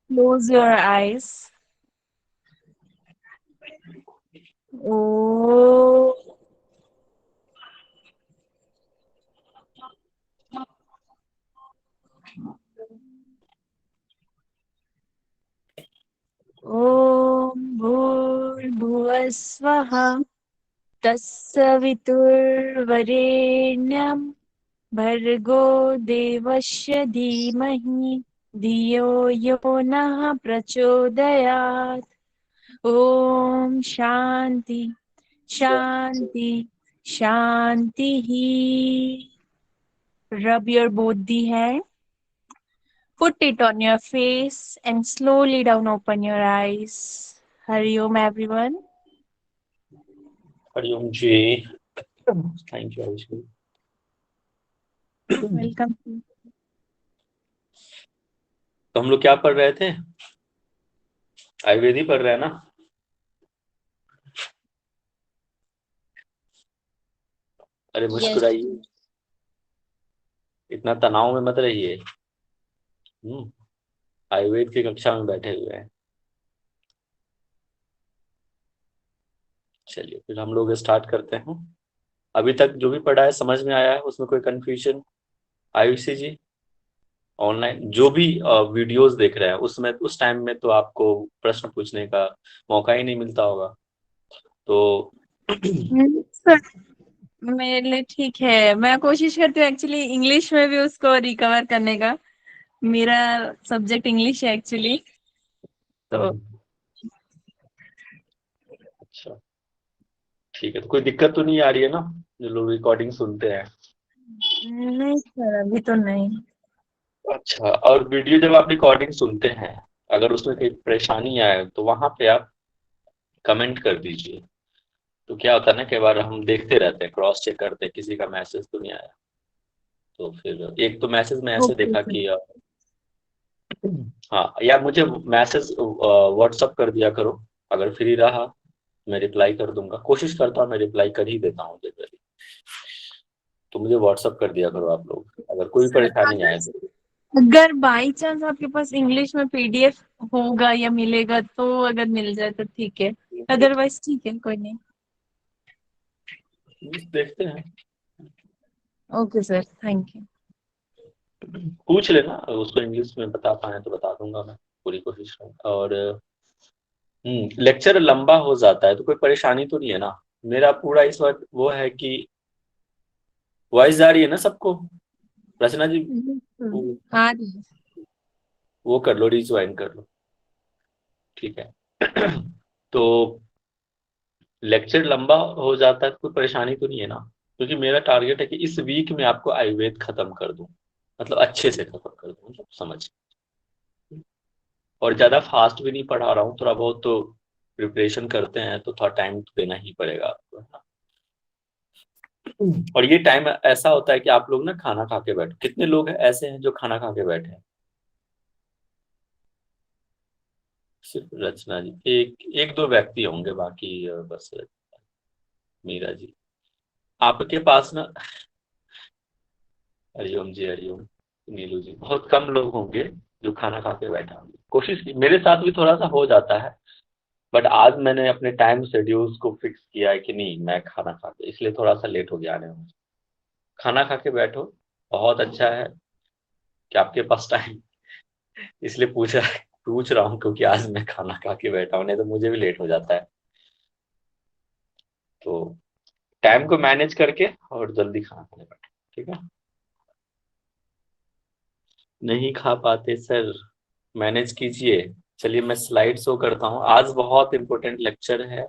Close your eyes. Oh. ॐ भूर्भुवस्वः तत्सवितुर्वरेण्यं भर्गो देवस्य धीमहि धियो यो नः प्रचोदयात्। ॐ शान्ति शान्ति शान्तिः। Rub your both the hands. Put it on your face and slowly down open your eyes. Hari Om everyone. Hariom ji. Thank you Ayushi. Welcome. तो हम लोग क्या पढ़ रहे थे? आयुर्वेद ही पढ़ रहे हैं ना? अरे मुस्कुराइए, इतना तनाव में मत रहिए। आयुर्वेद की कक्षा में बैठे हुए हैं। चलिए फिर हम लोग स्टार्ट करते हैं। अभी तक जो भी पढ़ा है समझ में आया है? उसमें कोई कंफ्यूजन? आयुषी जी ऑनलाइन जो भी वीडियोस देख रहे हैं उसमें उस टाइम में तो आपको प्रश्न पूछने का मौका ही नहीं मिलता होगा, तो सर मेरे लिए ठीक है। मैं कोशिश करती हूँ एक्चुअली इंग्लिश में भी उसको रिकवर करने का। मेरा सब्जेक्ट इंग्लिश है एक्चुअली, तो अच्छा ठीक है। तो कोई दिक्कत तो नहीं आ रही है ना जो लोग रिकॉर्डिंग सुनते हैं? नहीं सर अभी तो नहीं। अच्छा, और वीडियो जब आप रिकॉर्डिंग सुनते हैं अगर उसमें कोई परेशानी आए तो वहां पे आप कमेंट कर दीजिए। तो क्या होता है ना, कई बार हम देखते रहते हैं, क्रॉस चेक करते हैं किसी का मैसेज तो नहीं आया। तो फिर एक तो मैसेज में ऐसे ओके देखा सर। कि हाँ, या मुझे मैसेज व्हाट्सअप कर दिया करो। अगर फ्री रहा मैं रिप्लाई कर दूंगा, कोशिश करता हूँ मैं रिप्लाई कर ही देता हूँ जनरली। तो मुझे व्हाट्सअप कर दिया करो आप लोग अगर कोई सर परेशानी अगर आए तो। अगर बाई चांस आपके पास इंग्लिश में पीडीएफ होगा या मिलेगा तो अगर मिल जाए तो ठीक है, अदरवाइज ठीक है कोई नहीं। देखते हैं। Okay sir thank you. पूछ लेना, अगर उसको इंग्लिश में बता पाए तो बता दूंगा मैं, पूरी कोशिश करूंगा। और लेक्चर लंबा हो जाता है तो कोई परेशानी तो नहीं है ना? मेरा पूरा इस वक्त वो है कि वॉइस जा रही है ना सबको? रचना जी वो हाँ वो कर लो, रिज्वाइन कर लो, ठीक है। तो लेक्चर लंबा हो जाता है तो कोई परेशानी तो नहीं है ना? क्योंकि मेरा टारगेट है कि इस वीक में आपको आयुर्वेद खत्म कर दूं, मतलब अच्छे से खत्म कर दूं, मतलब समझ। और ज्यादा फास्ट भी नहीं पढ़ा रहा हूँ, थोड़ा बहुत तो प्रिपरेशन करते हैं तो थोड़ा टाइम तो देना ही पड़ेगा आपको, है ना? और ये टाइम ऐसा होता है कि आप लोग ना खाना खा के बैठे, कितने लोग ऐसे हैं जो खाना खा के बैठे हैं? सिर्फ रचना जी, एक एक दो व्यक्ति होंगे, बाकी बस मीरा जी। आपके पास ना, हरिओम जी हरिओम, नीलू जी, बहुत कम लोग होंगे जो खाना खा के बैठा होंगे। कोशिश की, मेरे साथ भी थोड़ा सा हो जाता है, बट आज मैंने अपने टाइम शेड्यूल्स को फिक्स किया है कि नहीं मैं खाना खा के, इसलिए थोड़ा सा लेट हो गया आने में। खाना खा के बैठो, बहुत अच्छा है कि आपके पास टाइम, इसलिए पूछ रहा हूँ क्योंकि आज मैं खाना खा के बैठा हूँ, नहीं तो मुझे भी लेट हो जाता है। तो टाइम को मैनेज करके और जल्दी खाना खाने बैठो, ठीक है? नहीं खा पाते सर, मैनेज कीजिए। चलिए मैं स्लाइड शो करता हूँ। आज बहुत इंपॉर्टेंट लेक्चर है,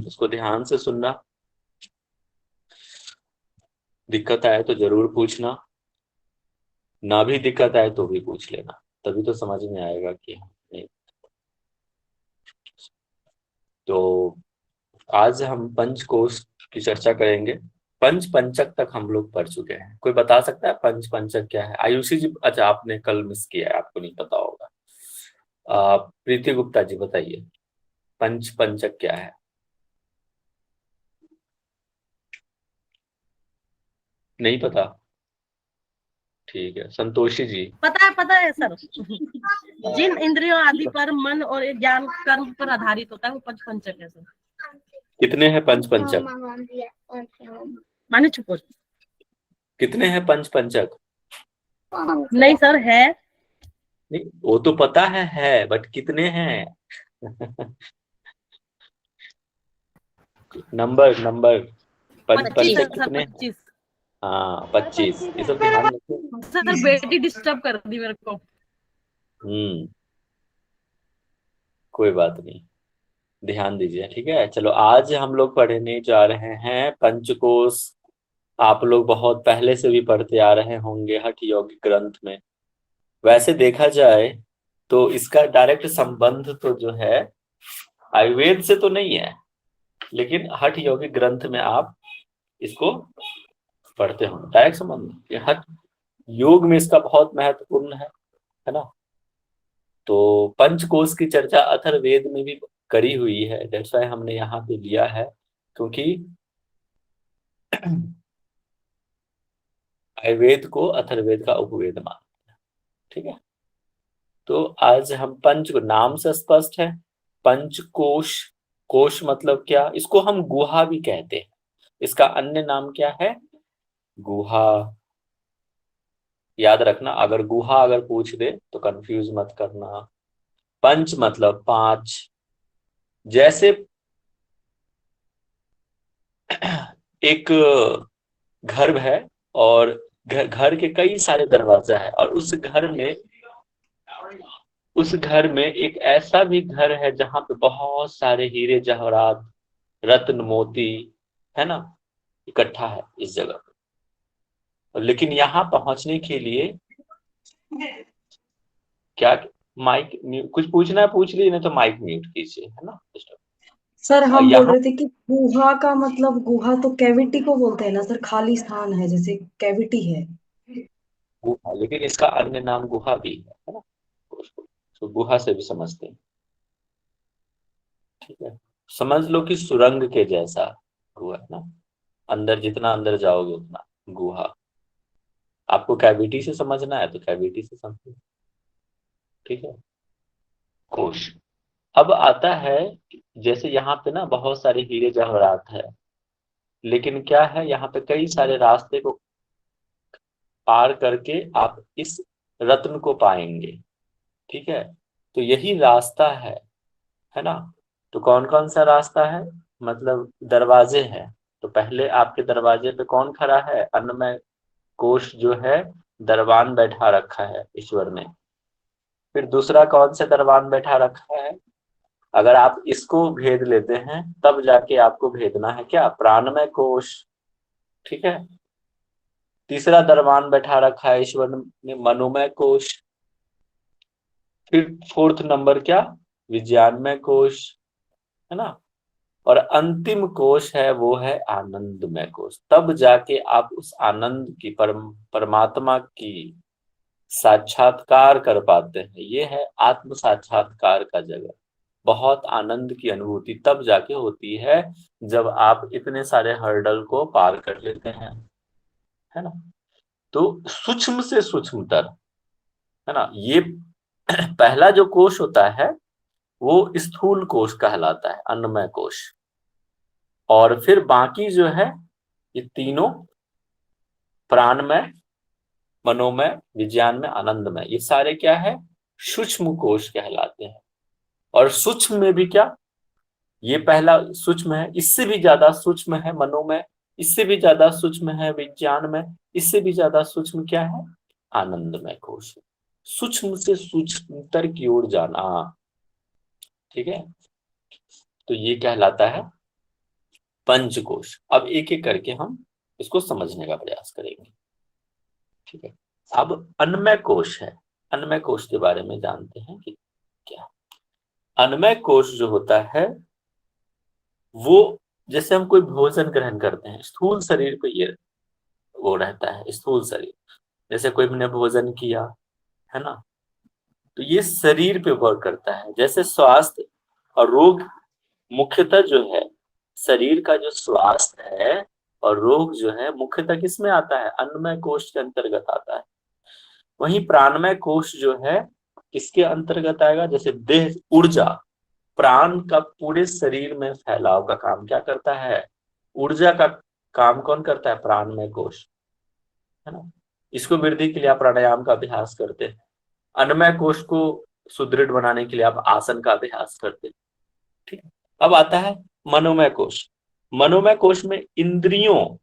उसको ध्यान से सुनना। दिक्कत आए तो जरूर पूछना, ना भी दिक्कत आए तो भी पूछ लेना, तभी तो समझ में आएगा कि नहीं। तो आज हम पंचकोश की चर्चा करेंगे। पंच पंचक तक हम लोग पढ़ चुके हैं। कोई बता सकता है पंच पंचक क्या है? आयुषी जी, अच्छा आपने कल मिस किया है, आपको नहीं पता होगा। प्रीति गुप्ता जी बताइए, पंच पंचक क्या है? नहीं पता? ठीक है, संतोषी जी। पता है सर। जिन इंद्रियों आदि पर मन और ज्ञान कर्म पर आधारित होता है वो पंचपंचक है सर। कितने हैं पंचपंचक? माने छुपो। कितने हैं पंचपंचक? नहीं सर, है। नहीं, वो तो पता है, बट कितने हैं? नंबर नंबर 25 पंचपंचक है सर, कितने हैं? 25। हाँ 25, ये सब ध्यान रखिए। सर बेटी डिस्टर्ब कर दी मेरे को। हम्म, कोई बात नहीं, ध्यान दीजिए, ठीक है। चलो, आज हम लोग पढ़ने जा रहे हैं पंचकोश। आप लोग बहुत पहले से भी पढ़ते आ रहे होंगे हठ यौगिक ग्रंथ में। वैसे देखा जाए तो इसका डायरेक्ट संबंध तो जो है आयुर्वेद से तो नहीं है, लेकिन हठ यौगिक ग्रंथ में आप इसको पढ़ते हो। डायरेक्ट संबंध ये हठ योग में इसका बहुत महत्वपूर्ण है ना। तो पंचकोश की चर्चा अथर्ववेद में भी करी हुई है, दैट्स व्हाई हमने यहाँ पे लिया है, क्योंकि आयुर्वेद को अथर्ववेद का उपवेद मानते हैं, ठीक है। तो आज हम पंच को, नाम से स्पष्ट है, पंचकोश। कोश मतलब क्या? इसको हम गुहा भी कहते हैं। इसका अन्य नाम क्या है? गुहा। याद रखना, अगर गुहा अगर पूछ दे तो कंफ्यूज मत करना। पंच मतलब पांच। जैसे एक घर है और घर के कई सारे दरवाजा है, और उस घर में एक ऐसा भी घर है जहां पे बहुत सारे हीरे जवाहरात, रत्न मोती, है ना, इकट्ठा है इस जगह पे। लेकिन यहाँ पहुंचने के लिए क्या, कुछ पूछना है पूछ लीजिए, नहीं तो माइक म्यूट कीजिए, है ना। सर हम बोल यहाँ रहे थे कि गुहा का मतलब, गुहा तो कैविटी को बोलते हैं ना सर, खाली स्थान है, जैसे कैविटी है। गुहा, लेकिन इसका अन्य नाम गुहा भी है ना। तो गुहा से भी समझते हैं, ठीक है। समझ लो कि सुरंग के जैसा गुहा है ना, अंदर जितना अंदर जाओगे उतना गुहा। आपको कैविटी से समझना है तो कैविटी से समझो, ठीक है। कोश। अब आता है, जैसे यहाँ पे ना बहुत सारे हीरे जवाहरात है, लेकिन क्या है, यहाँ पे कई सारे रास्ते को पार करके आप इस रत्न को पाएंगे, ठीक है। तो यही रास्ता है ना। तो कौन कौन सा रास्ता है? मतलब दरवाजे हैं। तो पहले आपके दरवाजे पे कौन खड़ा है? अन्नमय कोश जो है, दरबान बैठा रखा है ईश्वर ने। फिर दूसरा कौन सा दरबान बैठा रखा है? अगर आप इसको भेद लेते हैं तब जाके आपको भेदना है क्या? प्राणमय कोश, ठीक है। तीसरा दरबान बैठा रखा है ईश्वर ने, मनोमय कोश। फिर फोर्थ नंबर क्या? विज्ञानमय कोश, है ना। और अंतिम कोश है, वो है आनंदमय कोश। तब जाके आप उस आनंद की, परमात्मा की साक्षात्कार कर पाते हैं। ये है आत्म साक्षात्कार का जगह। बहुत आनंद की अनुभूति तब जाके होती है जब आप इतने सारे हर्डल को पार कर लेते हैं, है ना। तो सूक्ष्म से सूक्ष्मतर, है ना, ये पहला जो कोश होता है वो स्थूल कोश कहलाता है, अन्नमय कोश। और फिर बाकी जो है ये तीनों, प्राणमय, मनोमय, विज्ञानमय, आनंदमय, ये सारे क्या है? सूक्ष्म कोश कहलाते हैं। और सूक्ष्म में भी क्या, ये पहला सूक्ष्म है, इससे भी ज्यादा सूक्ष्म है मनोमय, इससे भी ज्यादा सूक्ष्म है विज्ञानमय, इससे भी ज्यादा सूक्ष्म क्या है? आनंदमय कोश। सूक्ष्म से सूक्ष्मतर की ओर जाना, ठीक है। तो ये कहलाता है पंचकोश। अब एक एक करके हम इसको समझने का प्रयास करेंगे, ठीक है। अब अन्नमय कोश है। अन्नमय कोश के बारे में जानते हैं कि क्या। अन्नमय कोश जो होता है वो, जैसे हम कोई भोजन ग्रहण करते हैं, स्थूल शरीर पे ये वो रहता है, स्थूल शरीर। जैसे कोई ने भोजन किया, है ना, तो ये शरीर पे वर्क करता है। जैसे स्वास्थ्य और रोग मुख्यतः जो है, शरीर का जो स्वास्थ्य है और रोग जो है मुख्यतः किसमें आता है? अन्नमय कोश के अंतर्गत आता है। वहीं प्राणमय कोश जो है किसके अंतर्गत आएगा? जैसे देह ऊर्जा, प्राण का पूरे शरीर में फैलाव का काम क्या करता है? ऊर्जा का काम कौन करता है? प्राणमय कोश, है ना। इसको वृद्धि के लिए आप प्राणायाम का अभ्यास करते हैं। अन्नमय कोश को सुदृढ़ बनाने के लिए आप आसन का अभ्यास करते हैं। ठीक है। अब आता है मनोमय कोश। मनोमय कोश में इंद्रियों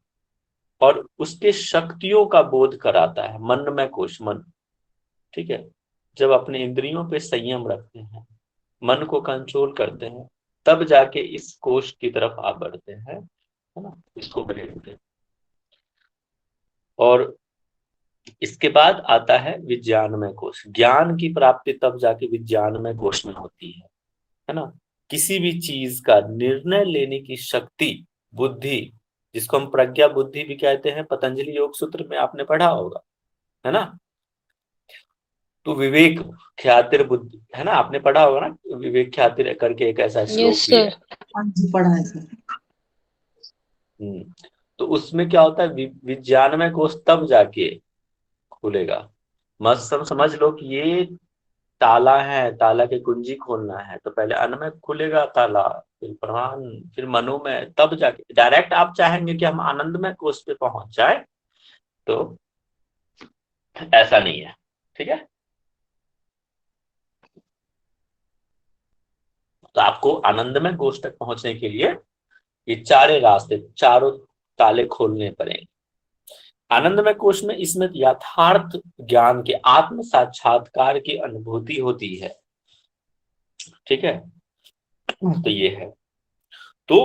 और उसके शक्तियों का बोध कराता है मनोमय कोश। मन, ठीक है, जब अपने इंद्रियों पे संयम रखते हैं, मन को कंट्रोल करते हैं, तब जाके इस कोश की तरफ आप बढ़ते हैं, है ना, इसको बढ़ते हैं। और इसके बाद आता है विज्ञानमय कोश। ज्ञान की प्राप्ति तब जाके विज्ञानमय कोश में होती है ना। किसी भी चीज का निर्णय लेने की शक्ति, बुद्धि, जिसको हम प्रज्ञा बुद्धि भी कहते हैं, पतंजलि योग सूत्र में आपने पढ़ा होगा, है ना। तो विवेक ख्यातिर बुद्धि, है ना, आपने पढ़ा होगा ना, विवेक ख्यातिर करके एक ऐसा श्लोक यस भी है। सर। हाँ जी, पढ़ा है सर। तो उसमें क्या होता है, विज्ञानमय कोश तब जाके खुलेगा। मस्त सब समझ लो कि ये ताला है, ताला की कुंजी खोलना है तो पहले अन्न में खुलेगा ताला, फिर प्राण, फिर मनो में, तब जाके डायरेक्ट आप चाहेंगे कि हम आनंदमय कोश पे पहुंच जाए, तो ऐसा नहीं है। ठीक है, तो आपको आनंदमय कोश तक पहुंचने के लिए ये चारे रास्ते, चारों ताले खोलने पड़ेंगे। आनंदमय कोश में इसमें यथार्थ ज्ञान के, आत्म साक्षात्कार की अनुभूति होती है। ठीक है, तो ये है। तो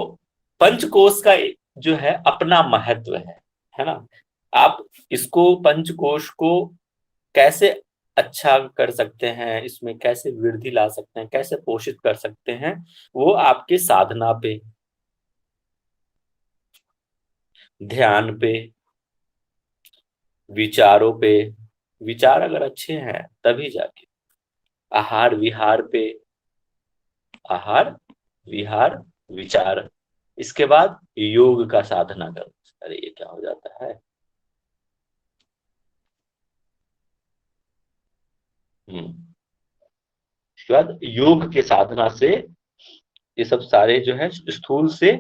पंचकोश का जो है अपना महत्व है ना। आप इसको, पंचकोश को कैसे अच्छा कर सकते हैं, इसमें कैसे वृद्धि ला सकते हैं, कैसे पोषित कर सकते हैं, वो आपके साधना पे, ध्यान पे, विचारों पे, विचार अगर अच्छे हैं तभी जाके आहार विहार पे, आहार विहार विचार, इसके बाद योग का साधना करो। अरे ये क्या हो जाता है। इसके बाद योग के साधना से ये सब सारे जो है स्थूल से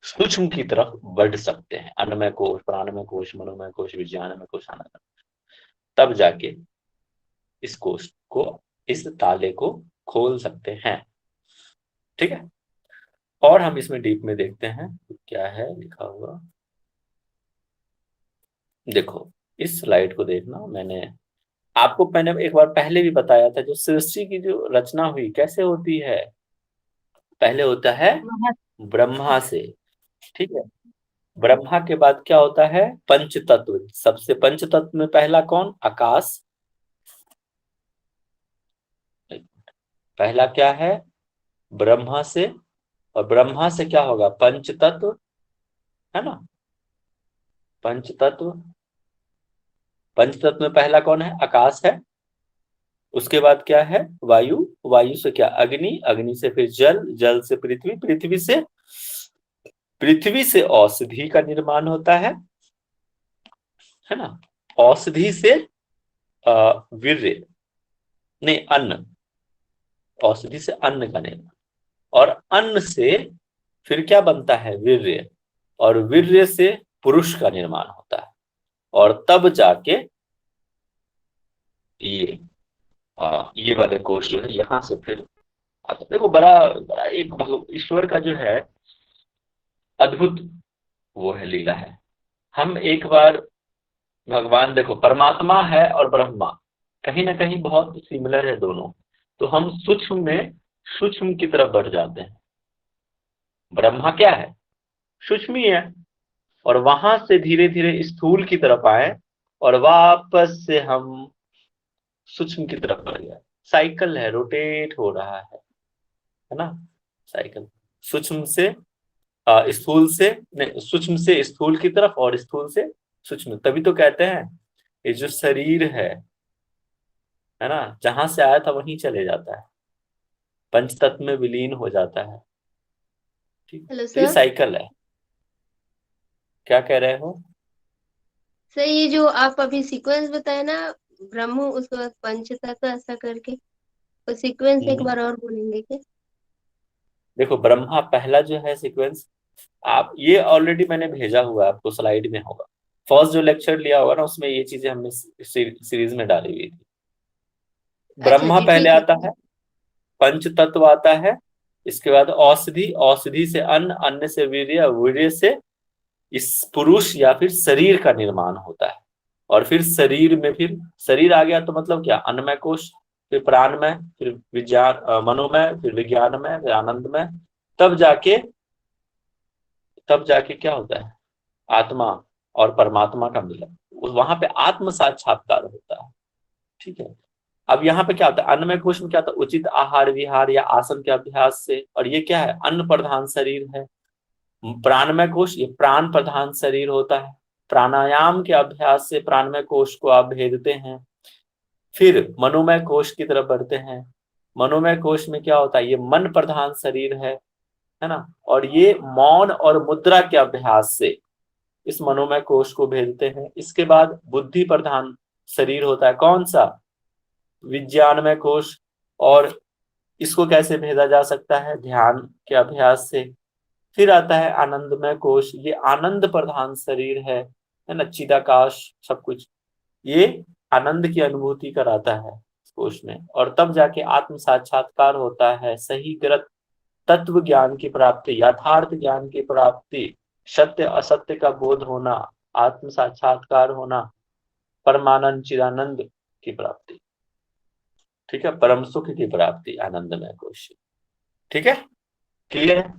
सूक्ष्म की तरफ बढ़ सकते हैं। अन्नमय कोश, प्राणमय कोश, मनोमय कोश, विज्ञानमय कोश, आनंदमय, तब जाके इस कोश को, इस ताले को खोल सकते हैं। ठीक है, और हम इसमें डीप में देखते हैं क्या है लिखा हुआ। देखो इस स्लाइड को देखना, मैंने आपको एक बार पहले भी बताया था, जो सृष्टि की जो रचना हुई कैसे होती है, पहले होता है ब्रह्मा से। ठीक है, ब्रह्मा के बाद क्या होता है, पंच तत्व। सबसे पंच तत्व में पहला कौन, आकाश। पहला क्या है, ब्रह्मा से, और ब्रह्मा से क्या होगा, पंच तत्व, है ना। पंच तत्व, पंच तत्व में पहला कौन है, आकाश है। उसके बाद क्या है, वायु, वायु से क्या, अग्नि, अग्नि से फिर जल, जल से पृथ्वी, पृथ्वी से औषधि का निर्माण होता है ना। औषधि से वीर्य, नहीं अन्न, औषधि से अन्न का निर्माण, और अन्न से फिर क्या बनता है, वीर्य, और वीर्य से पुरुष का निर्माण होता है, और तब जाके ये वाले कोश जो है यहाँ से फिर आता। देखो बड़ा बड़ा एक ईश्वर का जो है अद्भुत वो है, लीला है। हम एक बार, भगवान देखो परमात्मा है और ब्रह्मा कहीं ना कहीं बहुत सिमिलर है दोनों, तो हम सूक्ष्म में सूक्ष्म की तरफ बढ़ जाते हैं। ब्रह्मा क्या है, सूक्ष्म ही है, और वहां से धीरे धीरे स्थूल की तरफ आए, और वापस से हम सूक्ष्म की तरफ बढ़ गए। साइकिल है, रोटेट हो रहा है ना, साइकिल। सूक्ष्म से स्थूल से, नहीं, सूक्ष्म से स्थूल की तरफ, और स्थूल से सूक्ष्म। तभी तो कहते हैं ये जो शरीर है ना, जहां से आया था वहीं चले जाता है, पंच तत्व में विलीन हो जाता है। ठीक, हेलो तो ये सर। साइकिल है। क्या कह रहे हो? सर ये जो आप अभी सीक्वेंस बताए ना, ब्रह्म उसके बाद पंच तत्व ऐसा करके तो सीक्वेंस एक बार और बोलेंगे क्या? देखो ब्रह्मा पहला जो है सीक्वेंस, आप ये ऑलरेडी मैंने भेजा हुआ है आपको, स्लाइड में होगा। फर्स्ट जो लेक्चर लिया होगा ना उसमें ये चीजें हमने सीरीज में डाली हुई थी। अच्छा ब्रह्मा जी पहले ठीक है। आता है, पंच तत्व आता है, इसके बाद औषधि, औषधि से अन्न, अन्न से वीर्य, वीर्य से इस पुरुष या फिर शरीर का निर्माण होता है। और फिर शरीर में, फिर शरीर आ गया तो मतलब क्या, अन्नमय कोश, फिर प्राणमय, फिर विज्ञान मनोमय, फिर विज्ञानमय, फिर आनंदमय, तब जाके क्या होता है, आत्मा और परमात्मा का मिलन, वहां पे आत्म साक्षात्कार होता है। ठीक है। अब यहाँ पे क्या होता है, अन्नमय कोश में क्या होता है, उचित आहार विहार या आसन के अभ्यास से, और ये क्या है, अन्न प्रधान शरीर है। प्राणमय कोश, ये प्राण प्रधान शरीर होता है। प्राणायाम के अभ्यास से प्राणमय कोश को आप भेदते हैं। फिर मनोमय कोश की तरफ बढ़ते हैं। मनोमय कोश में क्या होता है, ये मन प्रधान शरीर है ना, और ये मौन और मुद्रा के अभ्यास से इस मनोमय कोश को भेदते हैं। इसके बाद बुद्धि प्रधान शरीर होता है, कौन सा, विज्ञानमय कोश, और इसको कैसे भेदा जा सकता है, ध्यान के अभ्यास से। फिर आता है आनंदमय कोश, ये आनंद प्रधान शरीर है ना, चिदाकाश सब कुछ, ये आनंद की अनुभूति कराता है कोश में। और तब जाके आत्म साक्षात्कार होता है, सही गलत तत्व ज्ञान की प्राप्ति, यथार्थ ज्ञान की प्राप्ति, सत्य असत्य का बोध होना, आत्म साक्षात्कार होना, परमानंद चिदानंद की प्राप्ति। ठीक है, परम सुख की प्राप्ति आनंदमय कोश। ठीक है, क्लियर है।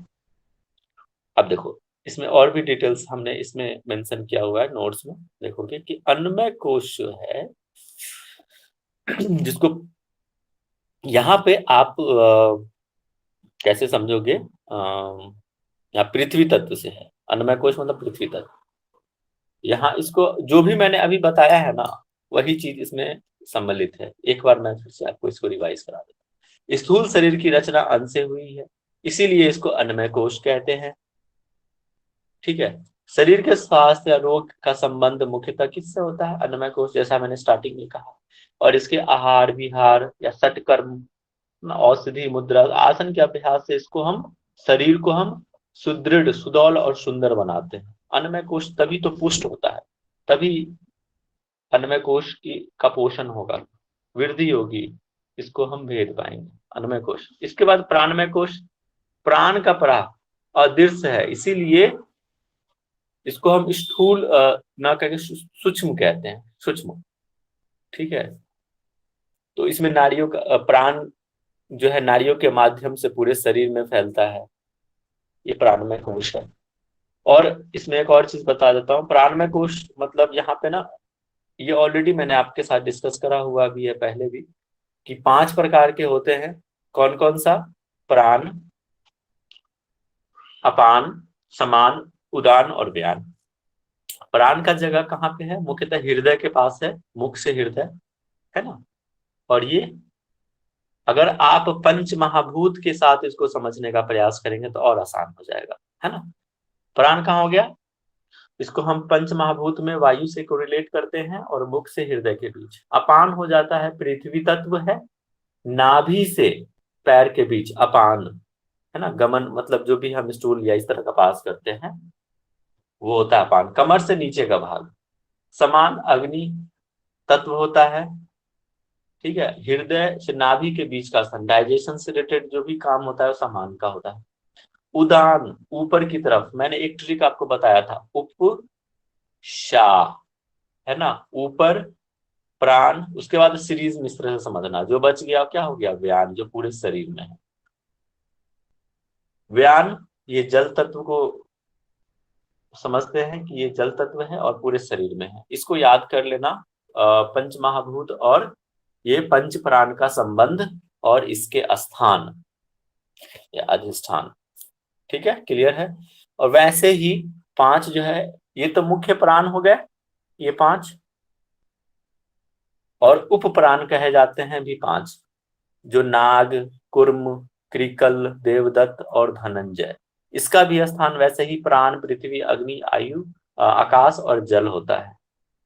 अब देखो इसमें और भी डिटेल्स हमने इसमें मेंशन किया हुआ है नोट्स में, देखोगे कि अन्नमय कोश जो है जिसको यहाँ पे आप कैसे समझोगे, यहाँ पृथ्वी तत्व से है, अन्नमय कोश मतलब पृथ्वी तत्व। यहाँ इसको जो भी मैंने अभी बताया है ना, वही चीज इसमें सम्मिलित है। एक बार मैं फिर से आपको इसको रिवाइज करा देता हूँ। स्थूल शरीर की रचना अन्न से हुई है, इसीलिए इसको अन्नमय कोश कहते हैं। ठीक है, शरीर के स्वास्थ्य या रोग का संबंध मुख्यतः किससे होता है, अन्नमय कोश, जैसा मैंने स्टार्टिंग में कहा। और इसके आहार विहार या सटकर्म, औषधि, मुद्रा, आसन के अभ्यास से इसको हम, शरीर को हम सुदृढ़, सुडौल और सुंदर बनाते हैं। अन्नमय कोश तभी तो पुष्ट होता है, तभी अन्नमय कोश की का पोषण होगा, वृद्धि होगी, इसको हम भेद पाएंगे अन्नमय कोश। इसके बाद प्राणमय कोश, प्राण का प्रा अदृश्य है, इसीलिए इसको हम स्थूल ना कहकर सूक्ष्म कहते हैं, सूक्ष्म। ठीक है, तो इसमें नाड़ियों का प्राण जो है नाड़ियों के माध्यम से पूरे शरीर में फैलता है, ये प्राणमय कोश है। और इसमें एक और चीज बता देता हूँ, प्राणमय कोश मतलब यहाँ पे ना, ये ऑलरेडी मैंने आपके साथ डिस्कस करा हुआ भी है पहले भी, कि 5 प्रकार के होते हैं। कौन कौन सा, प्राण, अपान, समान, उदान और व्यान। प्राण का जगह कहाँ पे है, मुख्यतः हृदय के पास है, मुख से हृदय, है ना। और ये अगर आप पंच महाभूत के साथ इसको समझने का प्रयास करेंगे तो और आसान हो जाएगा, है ना। प्राण कहाँ हो गया, इसको हम पंच महाभूत में वायु से कोरिलेट करते हैं, और मुख से हृदय के बीच। अपान हो जाता है, पृथ्वी तत्व है, नाभि से पैर के बीच अपान, है ना। गमन मतलब जो भी हम स्टूल या इस तरह का पास करते हैं वो होता है अपान, कमर से नीचे का भाग। समान अग्नि तत्व होता है। ठीक है, हृदय से नाभि के बीच का स्थान, डाइजेशन से रिलेटेड जो भी काम होता है वो समान का होता है। उदान ऊपर की तरफ, मैंने एक ट्रिक आपको बताया था, उप शाह, है ना, ऊपर प्राण, उसके बाद सीरीज मिश्र से समझना, जो बच गया क्या हो गया, व्यान, जो पूरे शरीर में है। व्यान ये जल तत्व को समझते हैं कि ये जल तत्व है और पूरे शरीर में है, इसको याद कर लेना। पंच महाभूत और ये पंच प्राण का संबंध और इसके स्थान या अधिष्ठान। ठीक है, क्लियर है। और वैसे ही 5 जो है, ये तो मुख्य प्राण हो गए ये 5, और उप प्राण कहे जाते हैं भी 5, जो नाग, कुर्म, क्रिकल, देवदत्त और धनंजय। इसका भी स्थान वैसे ही प्राण, पृथ्वी, अग्नि, आयु, आकाश और जल होता है।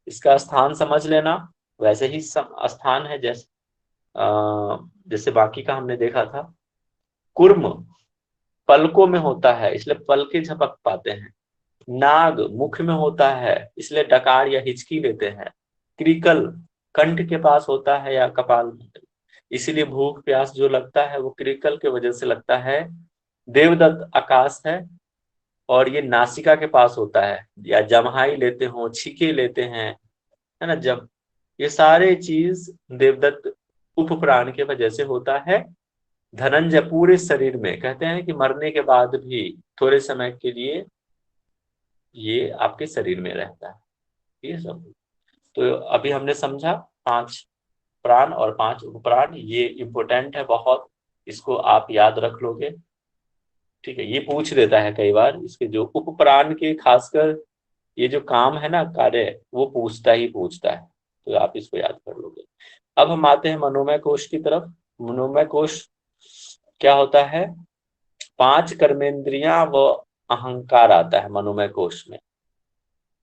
इसका स्थान समझ लेना, वैसे ही स्थान है, जैसे बाकी का हमने देखा था। कुर्म पलकों में होता है, इसलिए पलके झपक पाते हैं। नाग मुख में होता है, इसलिए डकार या हिचकी लेते हैं। क्रिकल कंठ के पास होता है या कपाल में, इसीलिए भूख प्यास जो लगता है वो क्रिकल के वजह से लगता है। देवदत्त आकाश है, और ये नासिका के पास होता है, या जमहाई लेते हो, छीके लेते हैं, है ना। जब ये सारे चीज देवदत्त उपप्राण के वजह से होता है। धनंजय पूरे शरीर में, कहते हैं कि मरने के बाद भी थोड़े समय के लिए ये आपके शरीर में रहता है, ये सब। तो अभी हमने समझा 5 प्राण और 5 उपप्राण, ये इंपॉर्टेंट है बहुत, इसको आप याद रख लोगे। ठीक है, ये पूछ देता है कई बार, इसके जो उपप्राण के खासकर ये जो काम है ना, कार्य, वो पूछता है, तो आप इसको याद कर लोगे। अब हम आते हैं मनोमय कोश की तरफ। मनोमय कोश क्या होता है? 5 कर्मेंद्रियां व अहंकार आता है मनोमय कोश में।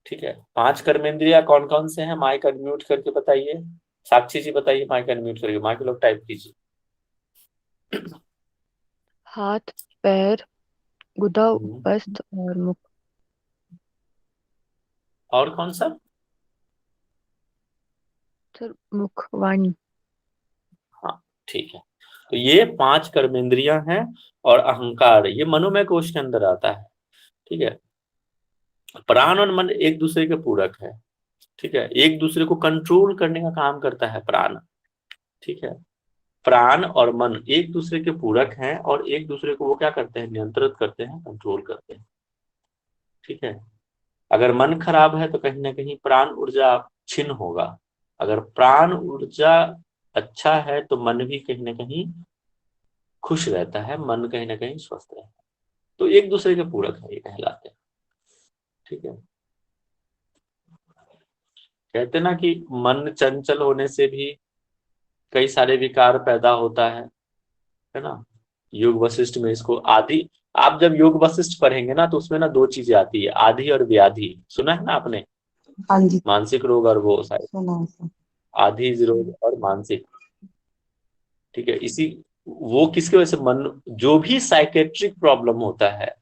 ठीक है, 5 कर्मेंद्रियां कौन कौन से हैं? माइक अनम्यूट करके बताइए। साक्षी जी बताइए, माइक अनम्यूट करके, माइक लोग टाइप कीजिए। हाथ, पैर, गुदा, उपस्थ और मुख। और कौन सा? सर, मुख, वाणी। हाँ, ठीक है। तो ये 5 कर्मेंद्रियां हैं, और अहंकार ये मनोमय कोश के अंदर आता है। ठीक है, प्राण और मन एक दूसरे के पूरक है। ठीक है, एक दूसरे को कंट्रोल करने का काम करता है प्राण। ठीक है, प्राण और मन एक दूसरे के पूरक हैं, और एक दूसरे को वो क्या करते हैं? नियंत्रित करते हैं, कंट्रोल करते हैं। ठीक है, अगर मन खराब है तो कहीं ना कहीं प्राण ऊर्जा छिन्न होगा। अगर प्राण ऊर्जा अच्छा है तो मन भी कहीं ना कहीं खुश रहता है, मन कहीं ना कहीं स्वस्थ रहता है। तो एक दूसरे के पूरक है, ये कहलाते हैं। ठीक है, कहते ना कि मन चंचल होने से भी कई सारे विकार पैदा होता है ना। योग वशिष्ठ में इसको आदि, आप जब योग वशिष्ठ पढ़ेंगे ना तो उसमें ना 2 चीजें आती है, आदि और व्याधि। सुना है ना आपने? हाँ जी, मानसिक रोग और वो शायद सुना है सर। आदि रोग और मानसिक। ठीक है, इसी वो किसकी वजह से? मन, जो भी साइकेट्रिक प्रॉब्लम होता है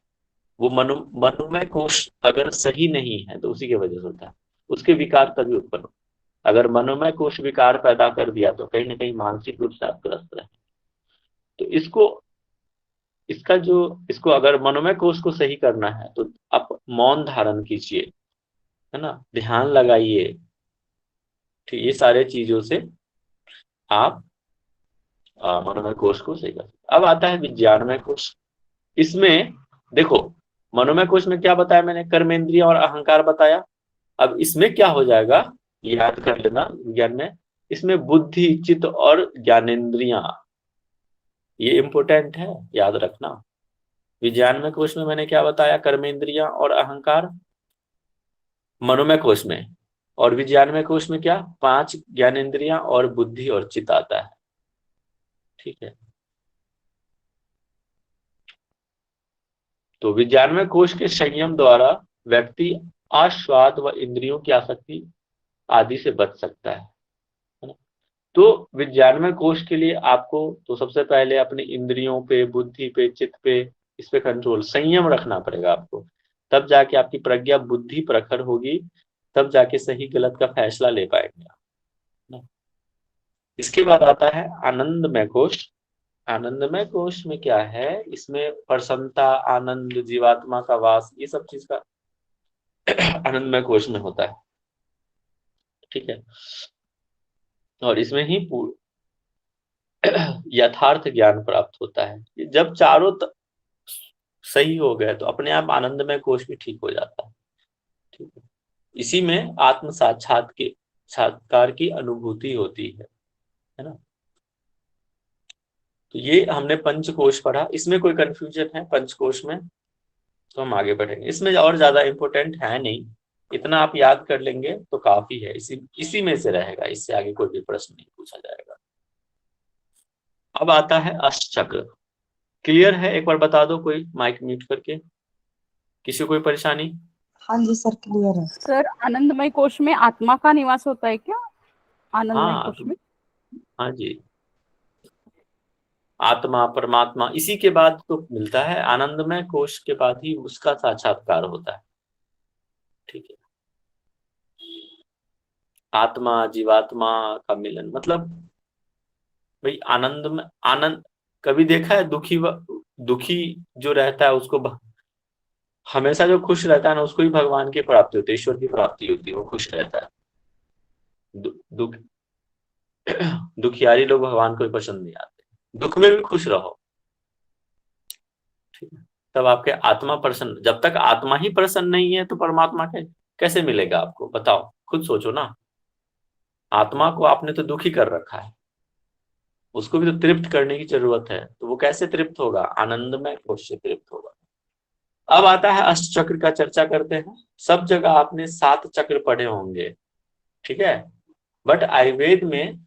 वो मनोमय कोश अगर सही नहीं है तो उसी की वजह से होता है, उसके विकार तभी उत्पन्न होते हैं। अगर मनोमय कोश विकार पैदा कर दिया तो कहीं ना कहीं मानसिक रूप से आप ग्रस्त रहे। तो इसको अगर मनोमय कोश को सही करना है तो आप मौन धारण कीजिए, है ना, ध्यान लगाइए। ठीक, ये सारे चीजों से आप मनोमय कोश को सही कर सकते। अब आता है विज्ञानमय कोश। इसमें देखो, मनोमय कोश में क्या बताया मैंने? कर्मेंद्रिय और अहंकार बताया। अब इसमें क्या हो जाएगा, याद कर लेना विज्ञान में, इसमें बुद्धि, चित्त और ज्ञानेंद्रियां, ये इंपॉर्टेंट है, याद रखना। विज्ञानमय कोश में मैंने क्या बताया? कर्मेंद्रियां और अहंकार। मनोमय कोश में और विज्ञानमय कोश में क्या? 5 ज्ञानेंद्रियां और बुद्धि और चित्त आता है। ठीक है, तो विज्ञानमय कोश के संयम द्वारा व्यक्ति आस्वाद व इंद्रियों की आसक्ति आदि से बच सकता है ना। तो विज्ञानमय कोश के लिए आपको तो सबसे पहले अपनी इंद्रियों पे, बुद्धि पे, चित्त पे, इस पे कंट्रोल, संयम रखना पड़ेगा आपको। तब जाके आपकी प्रज्ञा बुद्धि प्रखर होगी, तब जाके सही गलत का फैसला ले पाएंगे ना। इसके बाद आता है आनंदमय कोश। आनंदमय कोश में क्या है? इसमें प्रसन्नता, आनंद, जीवात्मा का वास, ये सब चीज का आनंदमय कोश में होता है। ठीक है, और इसमें ही यथार्थ ज्ञान प्राप्त होता है। जब चारों सही हो गए तो अपने आप आनंदमय कोश भी ठीक हो जाता है। ठीक है, इसी में आत्म साक्षात्कार की अनुभूति होती है ना। तो ये हमने पंचकोश पढ़ा। इसमें कोई कंफ्यूजन है पंचकोश में तो हम आगे बढ़ेंगे। इसमें और ज्यादा इंपॉर्टेंट है नहीं, इतना आप याद कर लेंगे तो काफी है। इसी में से रहेगा, इससे आगे कोई भी प्रश्न नहीं पूछा जाएगा। अब आता है अष्टचक्र। क्लियर है? एक बार बता दो कोई, माइक म्यूट करके। किसी को कोई परेशानी? हाँ जी सर, क्लियर है। सर, आनंदमय कोश में आत्मा का निवास होता है क्या? आनंदमय हाँ कोश में। हाँ जी, आत्मा परमात्मा इसी के बाद तो मिलता है, आनंदमय कोश के बाद ही उसका साक्षात्कार होता है। ठीक है, आत्मा जीवात्मा का मिलन, मतलब भाई आनंद में आनंद। कभी देखा है दुखी जो रहता है उसको हमेशा जो खुश रहता है ना उसको ही भगवान की प्राप्ति होती है, ईश्वर की प्राप्ति होती है, वो खुश रहता है। दुख दुखियारी लोग भगवान को भी पसंद नहीं आते। दुख में भी खुश रहो, ठीक है, तब आपके आत्मा प्रसन्न। जब तक आत्मा ही प्रसन्न नहीं है तो परमात्मा कैसे मिलेगा आपको, बताओ, खुद सोचो ना। आत्मा को आपने तो दुखी कर रखा है, उसको भी तो तृप्त करने की जरूरत है, तो वो कैसे तृप्त होगा, आनंदमय कोश से तृप्त होगा। अब आता है अष्ट चक्र का, चर्चा करते हैं। सब जगह आपने 7 चक्र पढ़े होंगे, ठीक है, बट आयुर्वेद में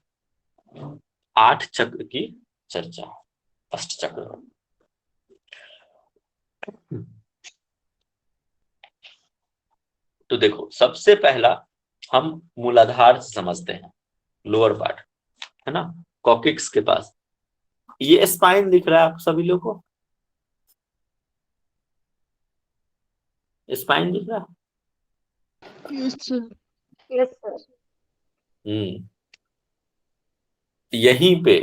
8 चक्र की चर्चा है, अष्ट चक्र। तो देखो, सबसे पहला हम मूलाधार से समझते हैं, लोअर पार्ट है ना, कॉकिक्स के पास। ये स्पाइन दिख रहा है आप सभी लोग को, स्पाइन दिख रहा है? Yes sir. यहीं पे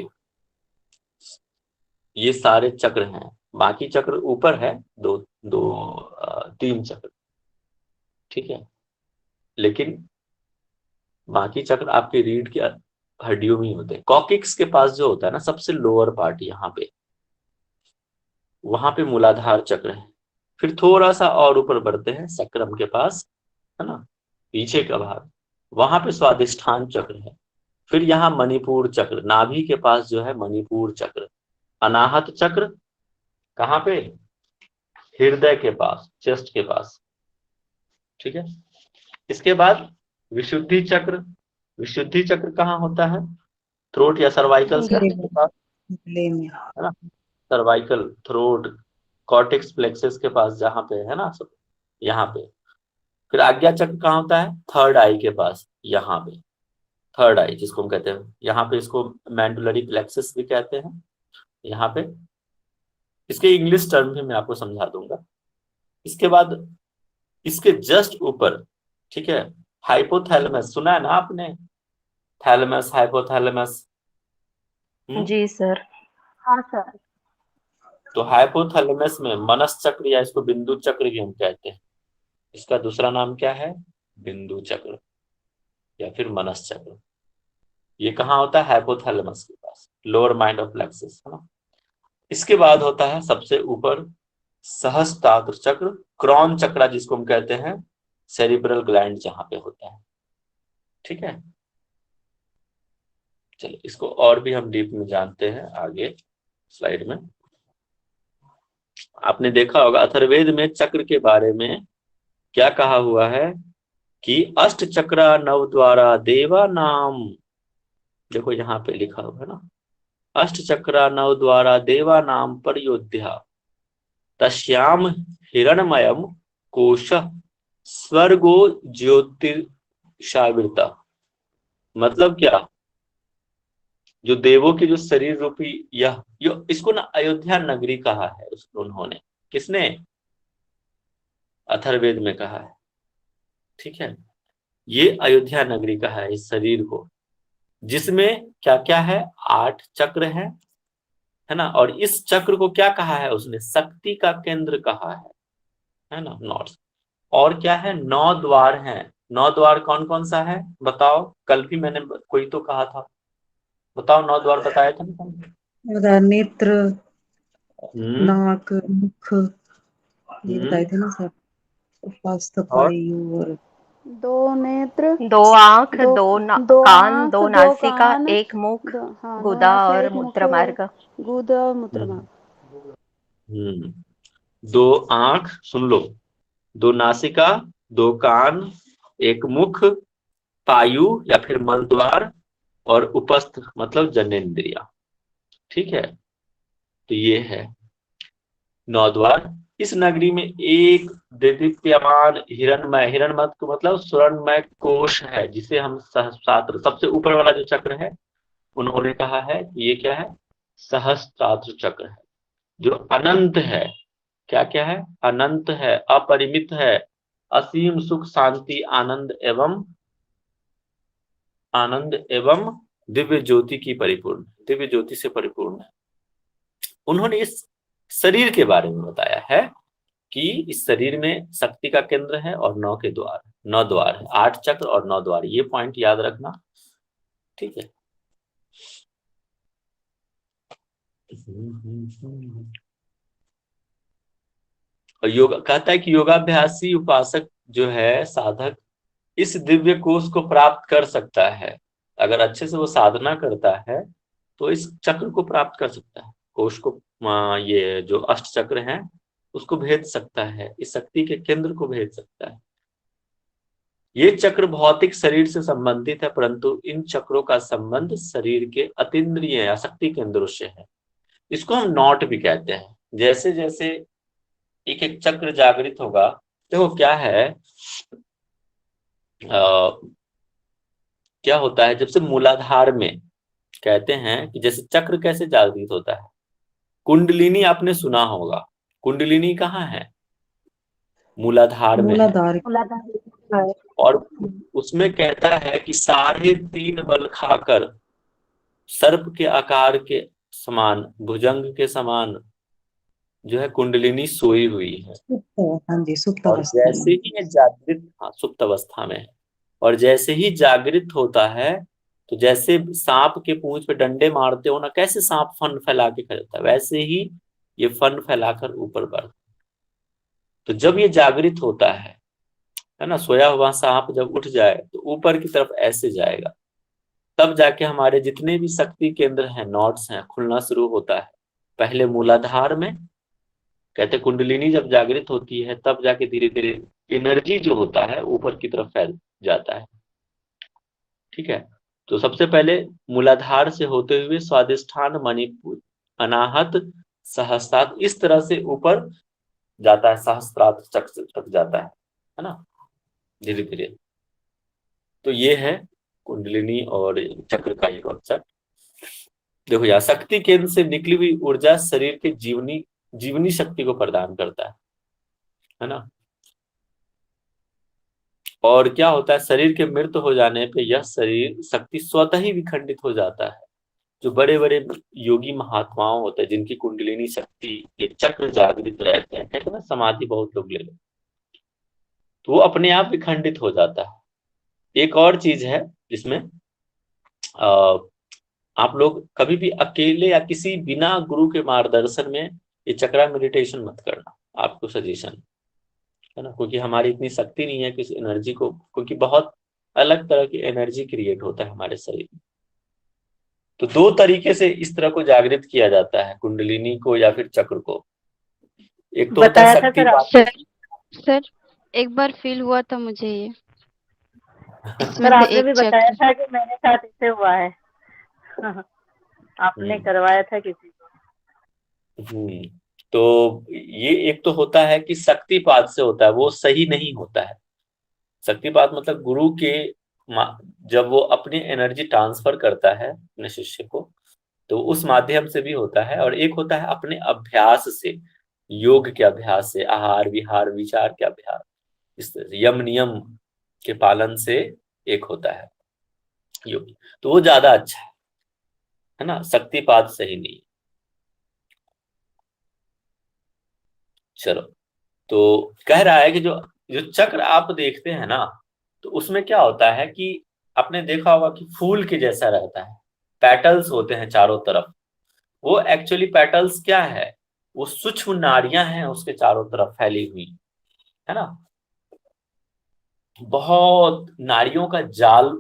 ये सारे चक्र हैं, बाकी चक्र ऊपर है, 3 चक्र, ठीक है, लेकिन बाकी चक्र आपके रीढ़ की हड्डियों में ही होते हैं। कॉकिक्स के पास जो होता है ना, सबसे लोअर पार्ट, यहाँ पे, वहां पे मूलाधार चक्र है। फिर थोड़ा सा और ऊपर बढ़ते हैं सक्राम के पास, है ना, पीछे का भाग, वहां पे स्वादिष्ठान चक्र है। फिर यहाँ मणिपुर चक्र, नाभि के पास जो है मणिपुर चक्र। अनाहत चक्र कहाँ पे, हृदय के पास, चेस्ट के पास, ठीक है। इसके बाद विशुद्धि चक्र, विशुद्धि चक्र कहाँ होता है, थ्रोट या सर्वाइकल के पास, गले में। है ना, सर्वाइकल, थ्रोट, कॉर्टेक्स प्लेक्सस के पास, जहाँ पे है ना सब, यहाँ पे। फिर आज्ञा चक्र कहाँ होता है, थर्ड आई के पास, यहाँ पे, थर्ड आई जिसको हम कहते हैं, यहाँ पे इसको मैंडुलरी प्लेक्सस भी कहते हैं, यहाँ पे। इसके इंग्लिश टर्म भी मैं आपको समझा दूंगा। इसके बाद इसके जस्ट ऊपर, ठीक है, हाइपोथैलेमस, सुना है ना आपने, थैलेमस, हाइपोथैलेमस। जी सर। हाँ सर। तो हाइपोथैलेमस में मनस चक्र, या इसको बिंदु चक्र भी हम कहते हैं, इसका दूसरा नाम क्या है, बिंदु चक्र या फिर मनस चक्र। ये कहाँ होता है, हाइपोथैलेमस के पास, लोअर माइंड ऑफ प्लेक्सस, है ना। इसके बाद होता है सबसे ऊपर सहस्त्रात्र चक्र, क्रॉन चक्र जिसको हम कहते हैं, सेरिब्रल ग्लैंड जहां पे होता है, ठीक है। चलो, इसको और भी हम डीप में जानते हैं आगे स्लाइड में। आपने देखा होगा अथर्ववेद में चक्र के बारे में क्या कहा हुआ है कि अष्ट चक्रा नव द्वारा देवा नाम, देखो यहाँ पे लिखा हुआ है ना, अष्ट चक्रा नव द्वारा देवा नाम परयोध्या तस्याम हिरणमयम कोश स्वर्गो ज्योतिषावृता। मतलब क्या, जो देवों की जो शरीर रूपी यह इसको ना अयोध्या नगरी कहा है उन्होंने, किसने, अथर्ववेद में कहा है, ठीक है। ये अयोध्या नगरी कहा है इस शरीर को, जिसमें क्या क्या है, 8 चक्र है ना। और इस चक्र को क्या कहा है उसने, शक्ति का केंद्र कहा है ना, नॉर्थ। और क्या है, 9 द्वार हैं। 9 द्वार कौन कौन सा है बताओ, कल भी मैंने कोई तो कहा था, बताओ 9 द्वार बताया था ना। नेत्र, हम्म नाक, मुख, ये बताए हम्म थे ना सर। स्वास्थ्य, और पायु और दो नेत्र, 2 आँख, दो 2 दो कान, आँख, 2 दो नासिका, कान, 1 मुख, हाँ, 2 गुदा नासिका, और 1 मुख, मूत्र मार्ग। गुदा और मूत्र हम्म मार्ग। हम्म 2 आंख, सुन लो, 2 नासिका, 2 कान, 1 मुख, पायु या फिर मल द्वार, और उपस्थ मतलब जनेंद्रिया, ठीक है। तो ये है। 9 द्वार। इस नगरी में एक देदीप्यमान हिरणमय, हिरणमय को मतलब स्वर्णमय कोश है, जिसे हम सहस्त्रात्र, सबसे ऊपर वाला जो चक्र है उन्होंने कहा है कि ये क्या है, सहस्त्रात्र चक्र है, जो अनंत है। क्या क्या है, अनंत है, अपरिमित है, असीम सुख शांति आनंद एवं दिव्य ज्योति की परिपूर्ण, दिव्य ज्योति से परिपूर्ण है। उन्होंने इस शरीर के बारे में बताया है कि इस शरीर में शक्ति का केंद्र है और 9 के द्वार, 9 द्वार है, 8 चक्र और 9 द्वार, ये पॉइंट याद रखना, ठीक है। और योग कहता है कि योगाभ्यासी उपासक जो है, साधक, इस दिव्य कोष को प्राप्त कर सकता है। अगर अच्छे से वो साधना करता है तो इस चक्र को प्राप्त कर सकता है, कोष को, ये जो अष्ट चक्र हैं उसको भेद सकता है, इस शक्ति के केंद्र को भेद सकता है। ये चक्र भौतिक शरीर से संबंधित है, परंतु इन चक्रों का संबंध शरीर के अतीन्द्रिय या शक्ति केंद्रों से है। इसको हम नॉट भी कहते हैं। जैसे जैसे एक एक चक्र जागृत होगा, देखो क्या है, क्या होता है, जब से मूलाधार में कहते हैं कि जैसे चक्र कैसे जागृत होता है, कुंडलिनी आपने सुना होगा, कुंडलिनी कहाँ है, मूलाधार में है। मूलाधार। और उसमें कहता है कि 3.5 बल खाकर सर्प के आकार के समान, भुजंग के समान जो है कुंडलिनी सोई हुई है। हाँ जी, सुप्त और अवस्था जैसे में। ही ये जागृत, सुप्त अवस्था में है, और जैसे ही जागृत होता है, तो जैसे सांप के पूंछ पे डंडे मारते हो ना, कैसे सांप फन फैला के खड़ता है, वैसे ही ये फन फैलाकर ऊपर बढ़ता है। तो जब ये जागृत होता है ना, सोया हुआ सांप जब उठ जाए तो ऊपर की तरफ ऐसे जाएगा, तब जाके हमारे जितने भी शक्ति केंद्र हैं, नॉड्स हैं, खुलना शुरू होता है। पहले मूलाधार में, कहते कुंडलिनी जब जागृत होती है तब जाके धीरे धीरे एनर्जी जो होता है ऊपर की तरफ फैल जाता है, ठीक है। तो सबसे पहले मूलाधार से होते हुए स्वादिष्ठान, मणिपुर, अनाहत, सहस्त्रार्थ, इस तरह से ऊपर जाता है, सहस्त्रार्थ चक्र तक जाता है ना, धीरे धीरे। तो ये है कुंडलिनी और चक्र का एक कॉन्सेप्ट। देखो यहाँ शक्ति केंद्र से निकली हुई ऊर्जा शरीर के जीवनी शक्ति को प्रदान करता है ना। और क्या होता है, शरीर के मृत हो जाने पे यह शरीर शक्ति स्वतः ही विखंडित हो जाता है। जो बड़े बड़े योगी महात्माओं होते हैं जिनकी कुंडलिनी शक्ति के चक्र जागृत रहते हैं, कहते हैं ना समाधि बहुत लोग ले लेते, तो वो अपने आप विखंडित हो जाता है। एक और चीज है जिसमें आप लोग कभी भी अकेले या किसी बिना गुरु के मार्गदर्शन में ये चक्रा मेडिटेशन मत करना, आपको सजेशन है ना, क्योंकि हमारी इतनी शक्ति नहीं है कि इस एनर्जी को, क्योंकि बहुत अलग तरह की एनर्जी क्रिएट होता है हमारे शरीर में। तो 2 तरीके से इस तरह को जागृत किया जाता है, कुंडलिनी को या फिर चक्र को। एक तो होता है शक्ति, सर एक बार फील हुआ था मुझे ये, इसमें सर से आपने एक भी बताया चक्र। था कि मेरे साथ इससे हुआ है। आपने करवाया था किसी को। तो ये एक तो होता है कि शक्तिपात से होता है, वो सही नहीं होता है। शक्तिपात मतलब गुरु के जब वो अपनी एनर्जी ट्रांसफर करता है अपने शिष्य को, तो उस माध्यम से भी होता है। और एक होता है अपने अभ्यास से, योग के अभ्यास से, आहार विहार विचार के अभ्यास, इस तरह से यम नियम के पालन से एक होता है योग, तो वो ज्यादा अच्छा है ना, शक्तिपात सही नहीं। चलो, तो कह रहा है कि जो जो चक्र आप देखते हैं ना, तो उसमें क्या होता है कि आपने देखा होगा कि फूल के जैसा रहता है, पेटल्स होते हैं चारों तरफ। वो एक्चुअली पेटल्स क्या है, वो सूक्ष्म नाड़ियां हैं उसके चारों तरफ फैली हुई, है ना। बहुत नाड़ियों का जाल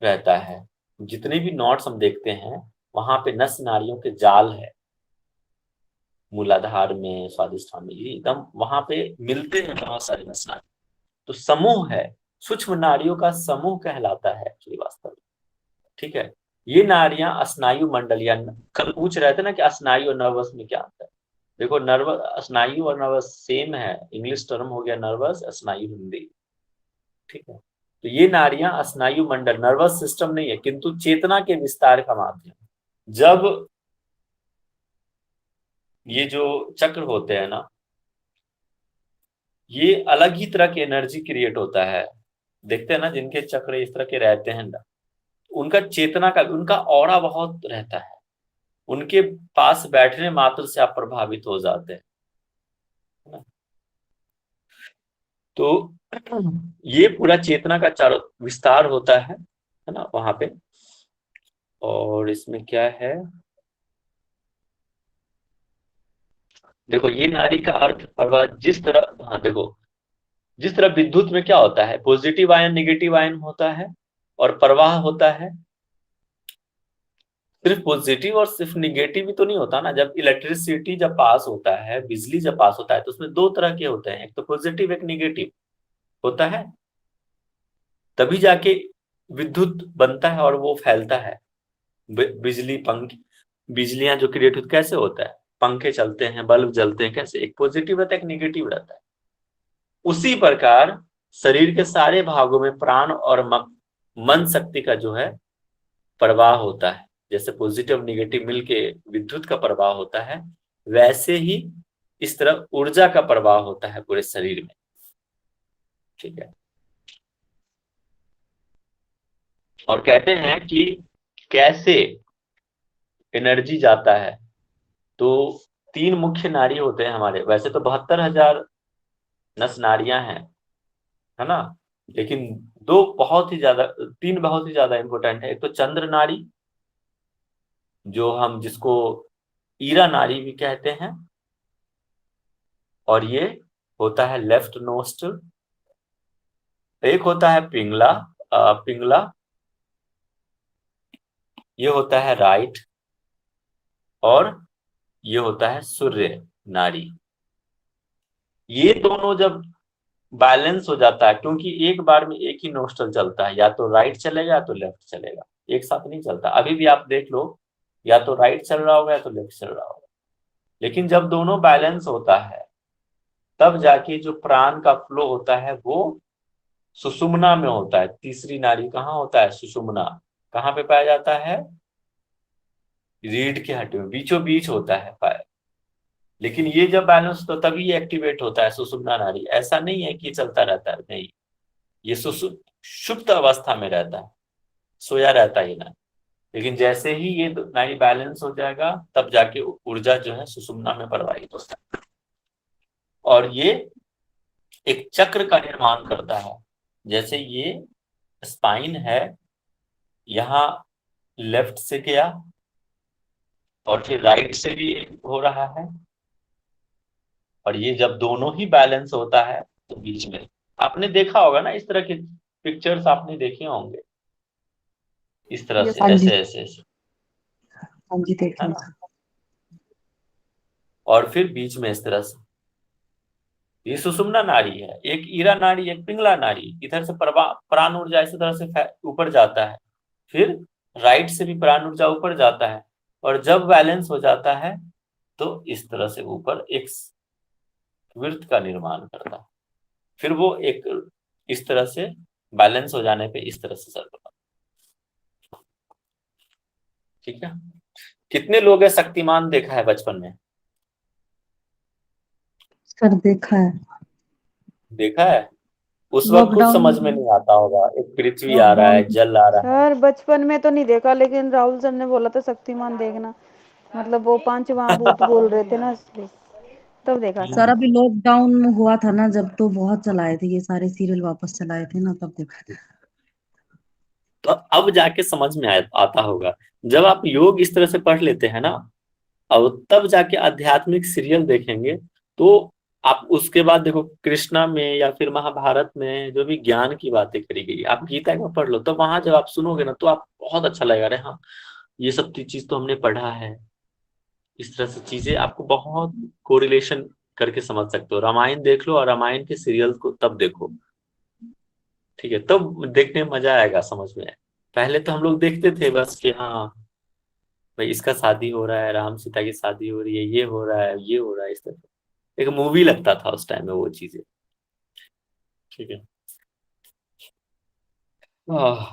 रहता है, जितने भी नॉट्स हम देखते हैं वहां पे नस नाड़ियों के जाल है। मूलाधार में, स्वादिष्ठान में, ये एकदम वहां पे मिलते हैं बहुत सारे नस नाड़ी, तो समूह है, सूक्ष्म नाड़ियों का समूह कहलाता है एक्चुअली वास्तव में, ठीक है। ये नाड़ियां स्नायु मंडल, या कल पूछ रहे थे ना कि स्नायु और नर्वस में क्या अंतर है, देखो नर्वस स्नायु और नर्वस सेम है, इंग्लिश टर्म हो गया नर्वस, स्नायु हिंदी, ठीक है। तो ये नाड़ियां स्नायु मंडल, नर्वस सिस्टम नहीं है, किंतु चेतना के विस्तार का माध्यम। जब ये जो चक्र होते हैं ना, ये अलग ही तरह की एनर्जी क्रिएट होता है। देखते हैं ना जिनके चक्र इस तरह के रहते हैं ना, उनका चेतना का, उनका ऑरा बहुत रहता है, उनके पास बैठने मात्र से आप प्रभावित हो जाते हैं, है ना। तो ये पूरा चेतना का चारों विस्तार होता है ना वहां पे। और इसमें क्या है, देखो ये नाड़ी का अर्थ प्रवाह, जिस तरह, हाँ देखो, जिस तरह विद्युत में क्या होता है, पॉजिटिव आयन नेगेटिव आयन होता है और प्रवाह होता है। सिर्फ पॉजिटिव और सिर्फ निगेटिव ही तो नहीं होता ना। जब इलेक्ट्रिसिटी जब पास होता है, बिजली जब पास होता है, तो उसमें दो तरह के होते हैं, एक तो पॉजिटिव एक निगेटिव होता है, तभी जाके विद्युत बनता है और वो फैलता है। बिजली पंख, बिजलियां जो क्रिएट होती कैसे होता है, पंखे चलते हैं, बल्ब जलते हैं, कैसे, एक पॉजिटिव रहता है एक निगेटिव रहता है। उसी प्रकार शरीर के सारे भागों में प्राण और मन शक्ति का जो है प्रवाह होता है। जैसे पॉजिटिव निगेटिव मिलके विद्युत का प्रवाह होता है, वैसे ही इस तरह ऊर्जा का प्रवाह होता है पूरे शरीर में, ठीक है। और कहते हैं कि कैसे एनर्जी जाता है, तो 3 मुख्य नाड़ी होते हैं हमारे, वैसे तो 72,000 नस नाड़ियां हैं, है ना, लेकिन 3 बहुत ही ज्यादा इंपॉर्टेंट है। एक तो चंद्र नाड़ी, जो हम जिसको ईरा नाड़ी भी कहते हैं, और ये होता है लेफ्ट नोस्ट्रल। एक होता है पिंगला, पिंगला, ये होता है राइट, और ये होता है सूर्य नाड़ी। ये दोनों जब बैलेंस हो जाता है, क्योंकि एक बार में एक ही नोस्ट्रल चलता है, या तो राइट चलेगा या तो लेफ्ट चलेगा, एक साथ नहीं चलता। अभी भी आप देख लो, या तो राइट चल रहा होगा या तो लेफ्ट चल रहा होगा। लेकिन जब दोनों बैलेंस होता है, तब जाके जो प्राण का फ्लो होता है वो सुषुम्ना में होता है। तीसरी नाड़ी कहाँ होता है, सुषुम्ना। कहाँ पे पाया जाता है, रीढ़ के हड्डी में बीचों बीच होता है पाया। लेकिन ये जब बैलेंस होता है तभी ये एक्टिवेट होता है सुषुम्ना नाड़ी। ऐसा नहीं है कि चलता रहता है, नहीं, ये सुप्त अवस्था में रहता है, सोया रहता ही ना। लेकिन जैसे ही ये नाड़ी बैलेंस हो जाएगा, तब जाके ऊर्जा जो है सुषुम्ना में प्रवाहित होता है, और ये एक चक्र का निर्माण करता है। जैसे ये स्पाइन है, यहाँ लेफ्ट से गया और फिर राइट से भी हो रहा है, और ये जब दोनों ही बैलेंस होता है तो बीच में, आपने देखा होगा ना इस तरह के पिक्चर्स, आपने देखे होंगे इस तरह से, हाँ जी, ऐसे ऐसे ऐसे, हाँ जी, देख है लो। ना। और फिर बीच में इस तरह से, ये सुषुम्ना नाड़ी है। एक ईरा नाड़ी, एक पिंगला नाड़ी। इधर से प्राण ऊर्जा इसी तरह से ऊपर जाता है, फिर राइट से भी प्राण ऊर्जा ऊपर जाता है, और जब बैलेंस हो जाता है तो इस तरह से ऊपर एक वृत्त का निर्माण करता है। फिर वो एक इस तरह से बैलेंस हो जाने पे इस तरह से सर्कल, ठीक है। कितने लोग हैं शक्तिमान देखा है बचपन में, सर देखा है, देखा है। उस वक्त कुछ लॉकडाउन समझ में में। नहीं आता होगा, एक पृथ्वी आ रहा है, जल आ रहा है। सर बचपन में तो नहीं देखा, लेकिन राहुल सर ने बोला था शक्तिमान देखना, मतलब वो 5 महाभूत बोल रहे थे ना, इसलिए तब देखा था। सर अभी लॉकडाउन में हुआ था ना जब, तो बहुत चलाए थे ये सारे सीरियल, वापस चलाए थे ना, तब देखा था। तो अब जाके समझ में आता होगा, जब आप योग इस तरह से पढ़ लेते हैं ना, अब तब जाके आध्यात्मिक सीरियल देखेंगे, तो आप उसके बाद देखो कृष्णा में या फिर महाभारत में जो भी ज्ञान की बातें करी गई, आप गीता का पढ़ लो, तो वहां जब आप सुनोगे ना, तो आप बहुत अच्छा लगेगा, अरे हाँ ये सब चीज तो हमने पढ़ा है। इस तरह से चीजें आपको बहुत कोरिलेशन करके समझ सकते हो। रामायण देख लो, और रामायण के सीरियल को तब देखो, ठीक है, तब देखने में मजा आएगा, समझ में। पहले तो हम लोग देखते थे बस कि हाँ भाई इसका शादी हो रहा है, राम सीता की शादी हो रही है, ये हो रहा है, ये हो रहा है, इस तरह एक मूवी लगता था उस टाइम में वो चीजें। ठीक है। आह,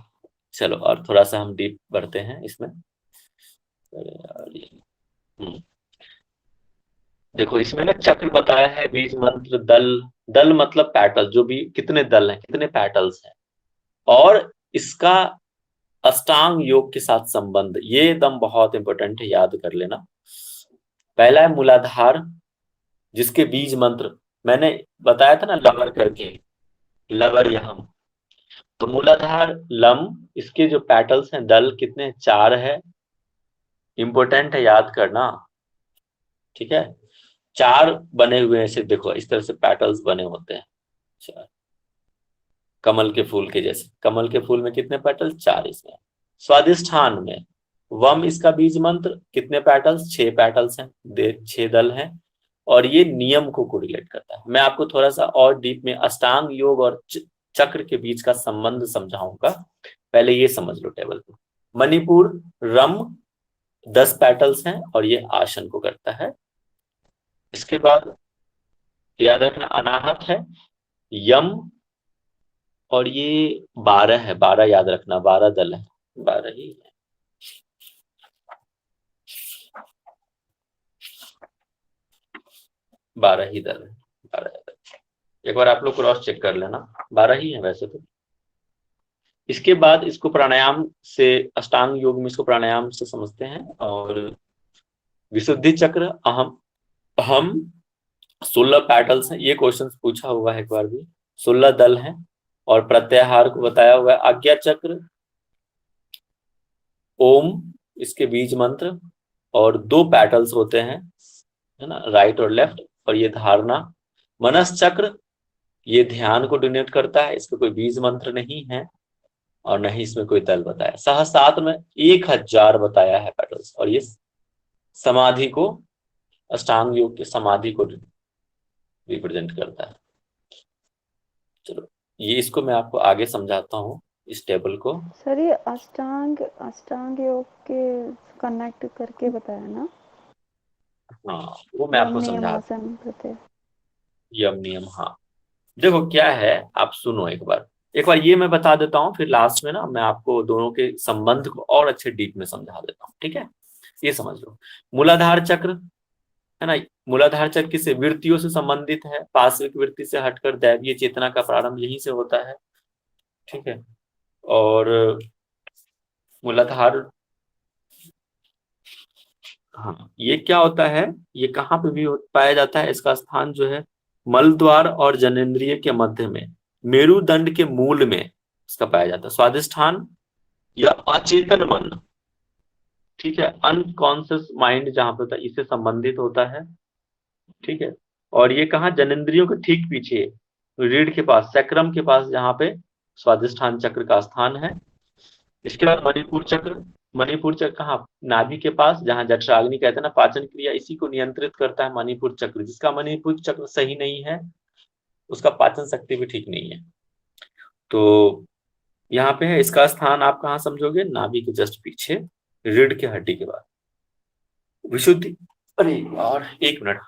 चलो और थोड़ा सा हम डीप बढ़ते हैं इसमें। अरे यार हम्म, देखो इसमें ना चक्र बताया है, बीज मंत्र, दल। दल मतलब पैटल, जो भी कितने दल हैं, कितने पैटल्स हैं, और इसका अष्टांग योग के साथ संबंध, ये एकदम बहुत इंपॉर्टेंट है, याद कर लेना। पहला है मूलाधार, जिसके बीज मंत्र मैंने बताया था ना, लवर करके, लवर यहम। तो मूलाधार लम, इसके जो पेटल्स हैं, दल कितने हैं? 4 है। इंपॉर्टेंट है, याद करना। ठीक है, 4 बने हुए हैं, सिर्फ देखो इस तरह से पेटल्स बने होते हैं 4। कमल के फूल के जैसे, कमल के फूल में कितने पेटल? 4 इसमें। स्वादिष्ठान में वम, इसका बीज मंत्र, कितने पेटल्स? 6 पेटल्स हैं, 6 दल हैं। और ये नियम को कोरिलेट करता है। मैं आपको थोड़ा सा और डीप में अष्टांग योग और चक्र के बीच का संबंध समझाऊंगा, पहले ये समझ लो टेबल को। मणिपुर रम 10 पेटल्स हैं और ये आसन को करता है। इसके बाद याद रखना अनाहत है, यम, और ये 12 है, 12 याद रखना, 12 दल है, 12 ही है। बारह ही दल है, 12 दल। एक बार आप लोग क्रॉस चेक कर लेना, 12 ही है वैसे तो। इसके बाद इसको प्राणायाम से, अष्टांग योग में इसको प्राणायाम से समझते हैं। और विशुद्धि चक्र अहम, हम 16 पैटल्स हैं, ये क्वेश्चन पूछा हुआ है एक बार भी। 16 दल हैं, और प्रत्याहार को बताया हुआ है। आज्ञा चक्र ओम, इसके बीज मंत्र, और 2 पैटल्स होते हैं, है ना, राइट और लेफ्ट। और ये धारणा। मनस चक्र, ये ध्यान को डिनोट करता है, इसका कोई बीज मंत्र नहीं है, और नहीं इसमें कोई दल बताया। सहस्त्रार्थ में 1000 बताया है पेटल्स, और ये समाधि को, अष्टांग योग के समाधि को रिप्रेजेंट करता है। चलो ये इसको मैं आपको आगे समझाता हूँ, इस टेबल को। सर ये अष्टांग अष्टांग योग के कनेक्ट करके बताया ना, हाँ वो मैं यम आपको नियम समझा, आसन प्रत्यय। यम नियम, हाँ। देखो क्या है, आप सुनो एक बार, एक बार ये मैं बता देता हूँ, फिर लास्ट में ना मैं आपको दोनों के संबंध को और अच्छे डीप में समझा देता हूँ। ठीक है, ये समझ लो। मूलाधार चक्र, है ना, मूलाधार चक्र किसे? वृत्तियों से संबंधित है, पार्श्विक वृत्ति से हटकर दैवीय चेतना का प्रारंभ यहीं से होता है। ठीक है, और मूलाधार, हाँ ये क्या होता है, ये कहाँ पे भी पाया जाता है? इसका स्थान जो है मल द्वार और जनेंद्रिय के मध्य में, मेरुदंड के मूल में इसका पाया जाता है। स्वादिष्ठान या अचेतन मन, ठीक है, अनकॉन्शियस माइंड जहां पे होता है, इससे संबंधित होता है। ठीक है, और ये कहा? जनेंद्रियों के ठीक पीछे, रीढ़ के पास, सैक्रम के पास, जहां पे स्वादिष्ठान चक्र का स्थान है। इसके बाद मणिपुर चक्र, मणिपुर चक्र कहाँ? नाभि के पास, जहां जठराग्नि कहते हैं ना, पाचन क्रिया इसी को नियंत्रित करता है मणिपुर चक्र। जिसका मणिपुर चक्र सही नहीं है, उसका पाचन शक्ति भी ठीक नहीं है। तो यहाँ पे है, इसका स्थान आप कहाँ समझोगे? नाभि के जस्ट पीछे, रीढ़ की हड्डी के बाद। विशुद्धि, अरे यार एक मिनट,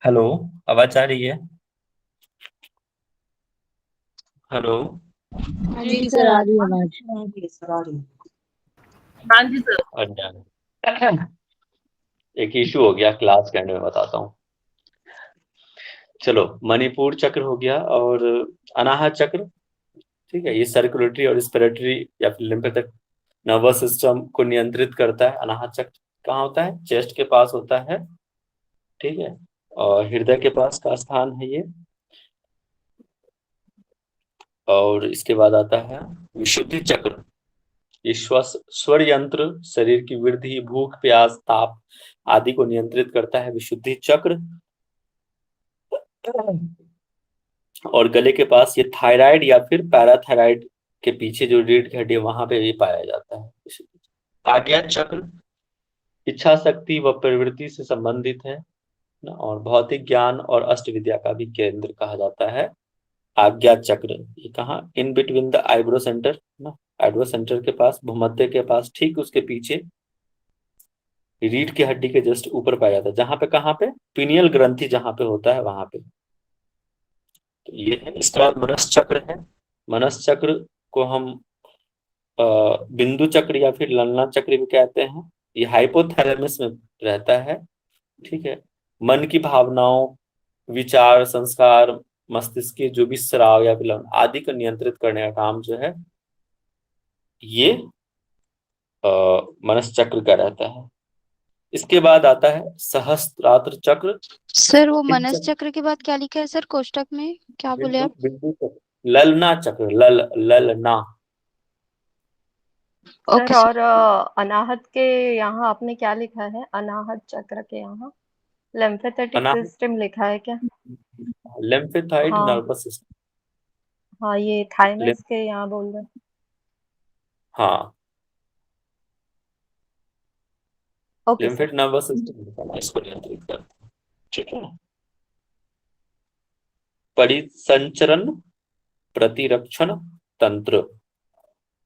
हेलो, आवाज आ रही है? हेलो। जी सर, आ रही है आवाज। सर आ रही है। हाँ जी सर। अच्छा, एक इशू हो गया, क्लास के एंड में बताता हूँ। चलो, मणिपुर चक्र हो गया और अनाहत चक्र, ठीक है, ये सर्कुलेटरी और रेस्पिरेटरी या फिर लिम्फेटिक नर्वस सिस्टम को नियंत्रित करता है। अनाहत चक्र कहाँ होता है? चेस्ट के पास होता है, ठीक है, और हृदय के पास का स्थान है ये। और इसके बाद आता है विशुद्धि चक्र। ये स्वर यंत्र शरीर की वृद्धि, भूख, प्यास, ताप आदि को नियंत्रित करता है, विशुद्धि चक्र। और गले के पास ये थायराइड या फिर पैराथायराइड के पीछे जो रीढ़ की हड्डी है वहां पे ये पाया जाता है। आज्ञा चक्र इच्छा शक्ति व प्रवृत्ति से संबंधित है ना, और भौतिक ज्ञान और अष्ट विद्या का भी केंद्र कहा जाता है आज्ञा चक्र। ये कहाँ? In between the eyebrow centre ना, आईब्रो सेंटर के पास, भूमध्य के पास, ठीक उसके पीछे रीढ़ की हड्डी के जस्ट ऊपर पाया जाता है। जहां पे, कहाँ पे? पीनियल ग्रंथि जहां पे होता है वहां पे। तो ये है। इसके बाद मनस चक्र है। मनस चक्र को हम बिंदु चक्र या फिर ललना चक्र भी कहते हैं। ये हाइपोथैलेमस में रहता है, ठीक है। मन की भावनाओं, विचार, संस्कार, मस्तिष्क के जो भी स्राव या फिर आदि को नियंत्रित करने का काम जो है ये मनस चक्र का रहता है। इसके बाद आता है सहस्त्रात्र चक्र। सर वो इस मनस चक्र, चक्र के बाद क्या लिखा है सर कोष्टक में, क्या बोले बिंदु आप? बिंदु चक्र, ललना चक्र, ललना। सर ओके और अनाहत के यहाँ आपने क्या लिखा है? अनाहत चक्र के यहाँ लिम्फेथेटिक अनाहत, सिस्टम लिखा है क्या? लिम्फेथाइड हाँ नर्वस सिस्टम। हाँ, ये थाइमस के यहाँ बोल रहे हैं। हाँ, okay sir. Lymphatic nervous system इसको नियंत्रित करता है, ठीक है। परिसंचरण प्रतिरक्षण तंत्र,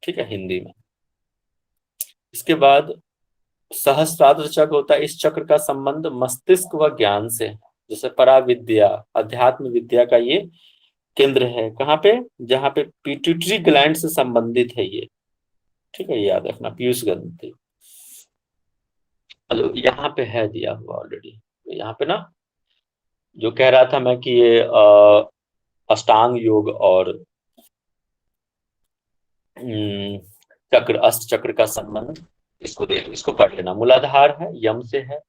ठीक है, हिंदी में। इसके बाद सहस्त्रात्र चक्र होता है। इस चक्र का संबंध मस्तिष्क व ज्ञान से है। जैसे पराविद्या, अध्यात्म विद्या का ये केंद्र है। कहाँ पे? जहाँ पे पिट्यूटरी ग्लैंड से संबंधित है ये, ठीक है, याद रखना, पीयूष ग्रंथि। हेलो, यहाँ पे है दिया हुआ ऑलरेडी। यहाँ पे ना जो कह रहा था मैं कि ये अष्टांग योग और चक्र, अष्ट चक्र का संबंध, इसको देख, इसको पढ़ लेना। मूलाधार है, यम से है,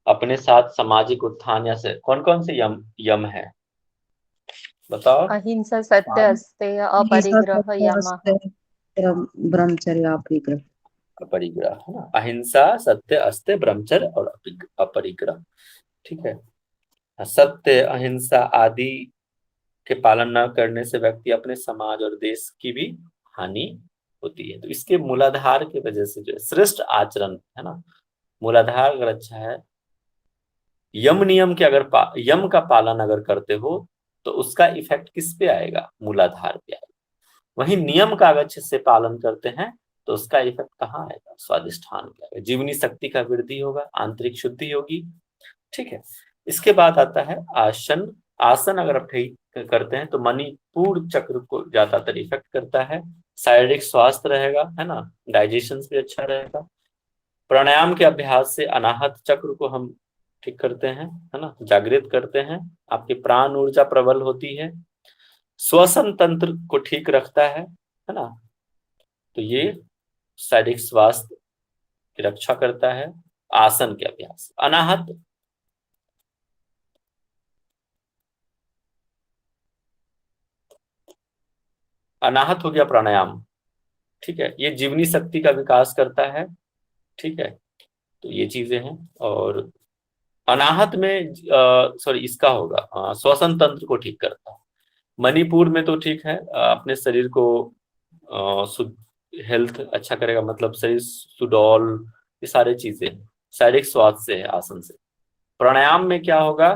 अपने साथ सामाजिक उत्थान या से कौन कौन से यम यम है बताओ? अहिंसा, सत्य, अस्तेय, अपरिग्रह, यमः। ब्रह्मचर्य, अपरिग्रह। अपरिग्रह है ना, अहिंसा, सत्य, अस्त्य, ब्रह्मचर्य और अपरिग्रह, ठीक है। सत्य, अहिंसा आदि के पालन न करने से व्यक्ति अपने समाज और देश की भी हानि होती है। तो इसके मूलाधार की वजह से जो है श्रेष्ठ आचरण है ना, मूलाधार अगर अच्छा है, यम नियम के अगर यम का पालन अगर करते हो तो उसका इफेक्ट किस पे आएगा? मूलाधार पे आएगा। वही नियम का अगर अच्छे से पालन करते हैं तो उसका इफेक्ट कहाँ आएगा? स्वादिष्ठान पे आएगा। जीवनी शक्ति का वृद्धि होगा, आंतरिक शुद्धि होगी, ठीक है। इसके बाद आता है आसन। आसन अगर आप ठीक करते हैं तो मणिपुर चक्र को ज्यादातर इफेक्ट करता है। शारीरिक स्वास्थ्य रहेगा, है ना, डाइजेशन भी अच्छा रहेगा। प्राणायाम के अभ्यास से अनाहत चक्र को हम ठीक करते हैं, है ना, जागृत करते हैं, आपकी प्राण ऊर्जा प्रबल होती है। श्वसन तंत्र को ठीक रखता है ना, तो ये शारीरिक स्वास्थ्य की रक्षा करता है आसन के अभ्यास। अनाहत अनाहत हो गया प्राणायाम, ठीक है, ये जीवनी शक्ति का विकास करता है, ठीक है। तो ये चीजें हैं। और अनाहत में सॉरी इसका होगा श्वसन तंत्र को ठीक करता है। मणिपुर में तो ठीक है, अपने शरीर को हेल्थ अच्छा करेगा, मतलब शरीर सुडौल, ये सारी चीजें शारीरिक स्वास्थ्य से है आसन से। प्राणायाम में क्या होगा?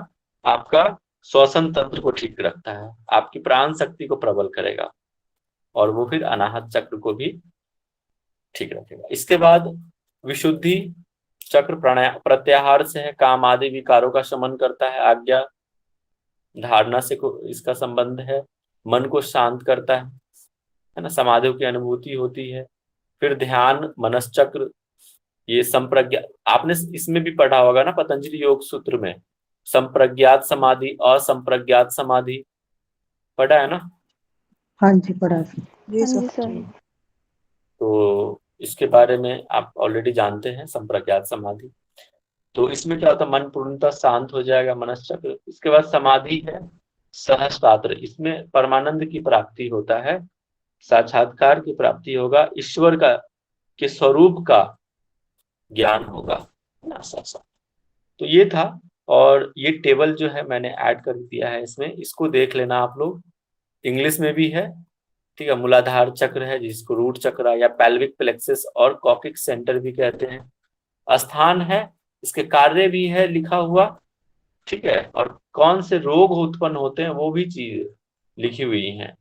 आपका श्वसन तंत्र को ठीक रखता है, आपकी प्राण शक्ति को प्रबल करेगा और वो फिर अनाहत चक्र को भी ठीक रखेगा। इसके बाद विशुद्धि चक्र प्रत्याहार से है, काम आदि विकारों का शमन करता है, आज्ञा धारणा से इसका संबंध है, मन को शांत करता है ना, समाधियों की अनुभूति होती है। फिर ध्यान मनश्चक्र, ये संप्रज्ञा, आपने इसमें भी पढ़ा होगा ना पतंजलि योग सूत्र में, संप्रज्ञात समाधि असंप्रज्ञात समाधि पढ़ा है ना? हाँ जी, पढ़ा है। हाँ जी सर। तो इसके बारे में आप ऑलरेडी जानते हैं, संप्रज्ञात समाधि। तो इसमें क्या होता है, मन पूर्णतः शांत हो जाएगा, मनश्चक्र। इसके बाद समाधि है सहस्त्रात्र, इसमें परमानंद की प्राप्ति होता है, साक्षात्कार की प्राप्ति होगा, ईश्वर का के स्वरूप का ज्ञान होगा ना, साक्षात। तो ये था, और ये टेबल जो है मैंने ऐड कर दिया है इसमें, इसको देख लेना आप लोग, इंग्लिश में भी है, ठीक है। मूलाधार चक्र है जिसको रूट चक्र या पेल्विक प्लेक्सस और कॉकिक सेंटर भी कहते हैं। स्थान है, इसके कार्य भी है लिखा हुआ, ठीक है, और कौन से रोग उत्पन्न होते हैं वो भी चीज लिखी हुई है,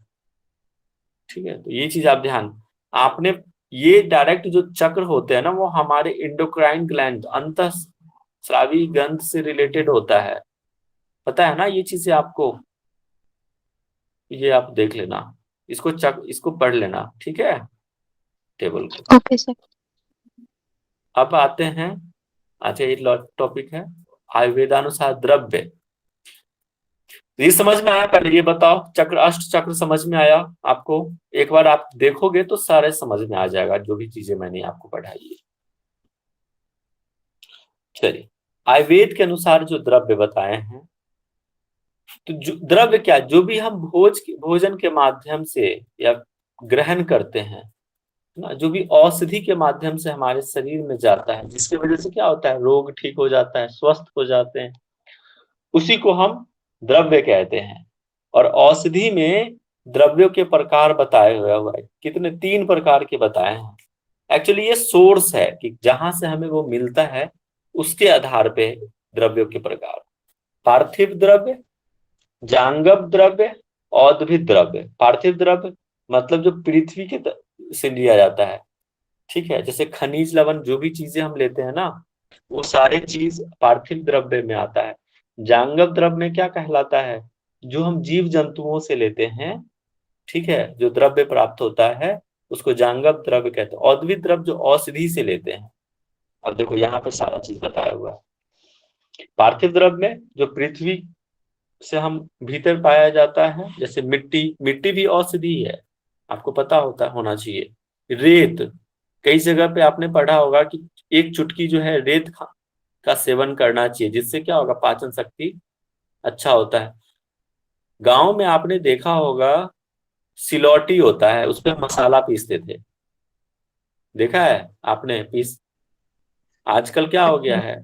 ठीक है। तो ये चीज आप ध्यान, आपने ये डायरेक्ट जो चक्र होते हैं ना, वो हमारे इंडोक्राइन ग्लैंड अंतःस्रावी ग्रंथ से रिलेटेड होता है, पता है ना ये चीजें आपको, ये आप देख लेना, इसको पढ़ लेना, ठीक है, टेबल को। Okay sir. अब आते हैं, अच्छा ये टॉपिक है आयुर्वेदानुसार द्रव्य। ये समझ में आया? पहले ये बताओ, चक्र अष्ट चक्र समझ में आया आपको? एक बार आप देखोगे तो सारे समझ में आ जाएगा जो भी चीजें मैंने आपको पढ़ाई है। चलिए, आयुर्वेद के अनुसार जो द्रव्य बताए हैं, तो द्रव्य क्या, जो भी हम भोजन के माध्यम से या ग्रहण करते हैं ना, जो भी औषधि के माध्यम से हमारे शरीर में जाता है, जिसकी वजह से क्या होता है, रोग ठीक हो जाता है, स्वस्थ हो जाते हैं, उसी को हम द्रव्य कहते हैं। और औषधि में द्रव्यों के प्रकार बताए हुआ है, कितने, 3 प्रकार के बताए हैं। एक्चुअली ये सोर्स है कि जहां से हमें वो मिलता है, उसके आधार पे द्रव्यों के प्रकार, पार्थिव द्रव्य, जांगव द्रव्य, औद्भिद द्रव्य। पार्थिव द्रव्य मतलब जो पृथ्वी के से लिया जाता है, ठीक है, जैसे खनिज लवण, जो भी चीजें हम लेते हैं ना, वो सारे चीज पार्थिव द्रव्य में आता है। जांगव द्रव्य में क्या कहलाता है, जो हम जीव जंतुओं से लेते हैं, ठीक है, जो द्रव्य प्राप्त होता है उसको जांगव द्रव्य कहते हैं। औद्भिद द्रव्य जो औषधि से लेते हैं। अब देखो यहाँ पे सारा चीज बताया हुआ है। पार्थिव द्रव्य में जो पृथ्वी से हम भीतर पाया जाता है, जैसे मिट्टी भी औषधि है, आपको पता होना चाहिए। रेत, कई जगह पे आपने पढ़ा होगा कि एक चुटकी जो है रेत का सेवन करना चाहिए, जिससे क्या होगा, पाचन शक्ति अच्छा होता है। गांव में आपने देखा होगा सिलौटी होता है, उस पर मसाला पीसते थे, देखा है आपने आजकल क्या हो गया है,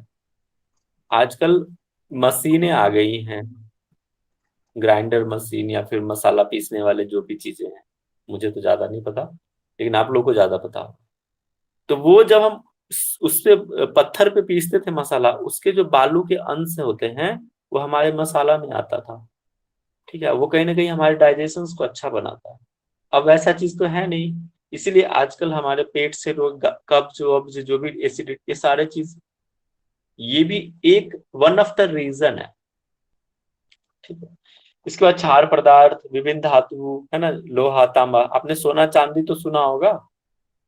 आजकल मशीनें आ गई हैं, ग्राइंडर मशीन या फिर मसाला पीसने वाले जो भी चीजें हैं, मुझे तो ज्यादा नहीं पता, लेकिन आप लोग को ज्यादा पता होगा। तो वो जब हम उस पे पत्थर पे पीसते थे मसाला, उसके जो बालू के अंश होते हैं वो हमारे मसाला में आता था, ठीक है, वो कहीं ना कहीं हमारे डाइजेशन को अच्छा बनाता है। अब ऐसा चीज तो है नहीं, इसीलिए आजकल हमारे पेट से रोग, कब्ज वब्ज, जो भी एसिडिटी, ये सारे चीज, ये भी एक वन ऑफ द रीजन है, ठीक है। इसके बाद क्षार पदार्थ, विभिन्न धातु, है ना, लोहा तांबा, आपने सोना चांदी तो सुना होगा,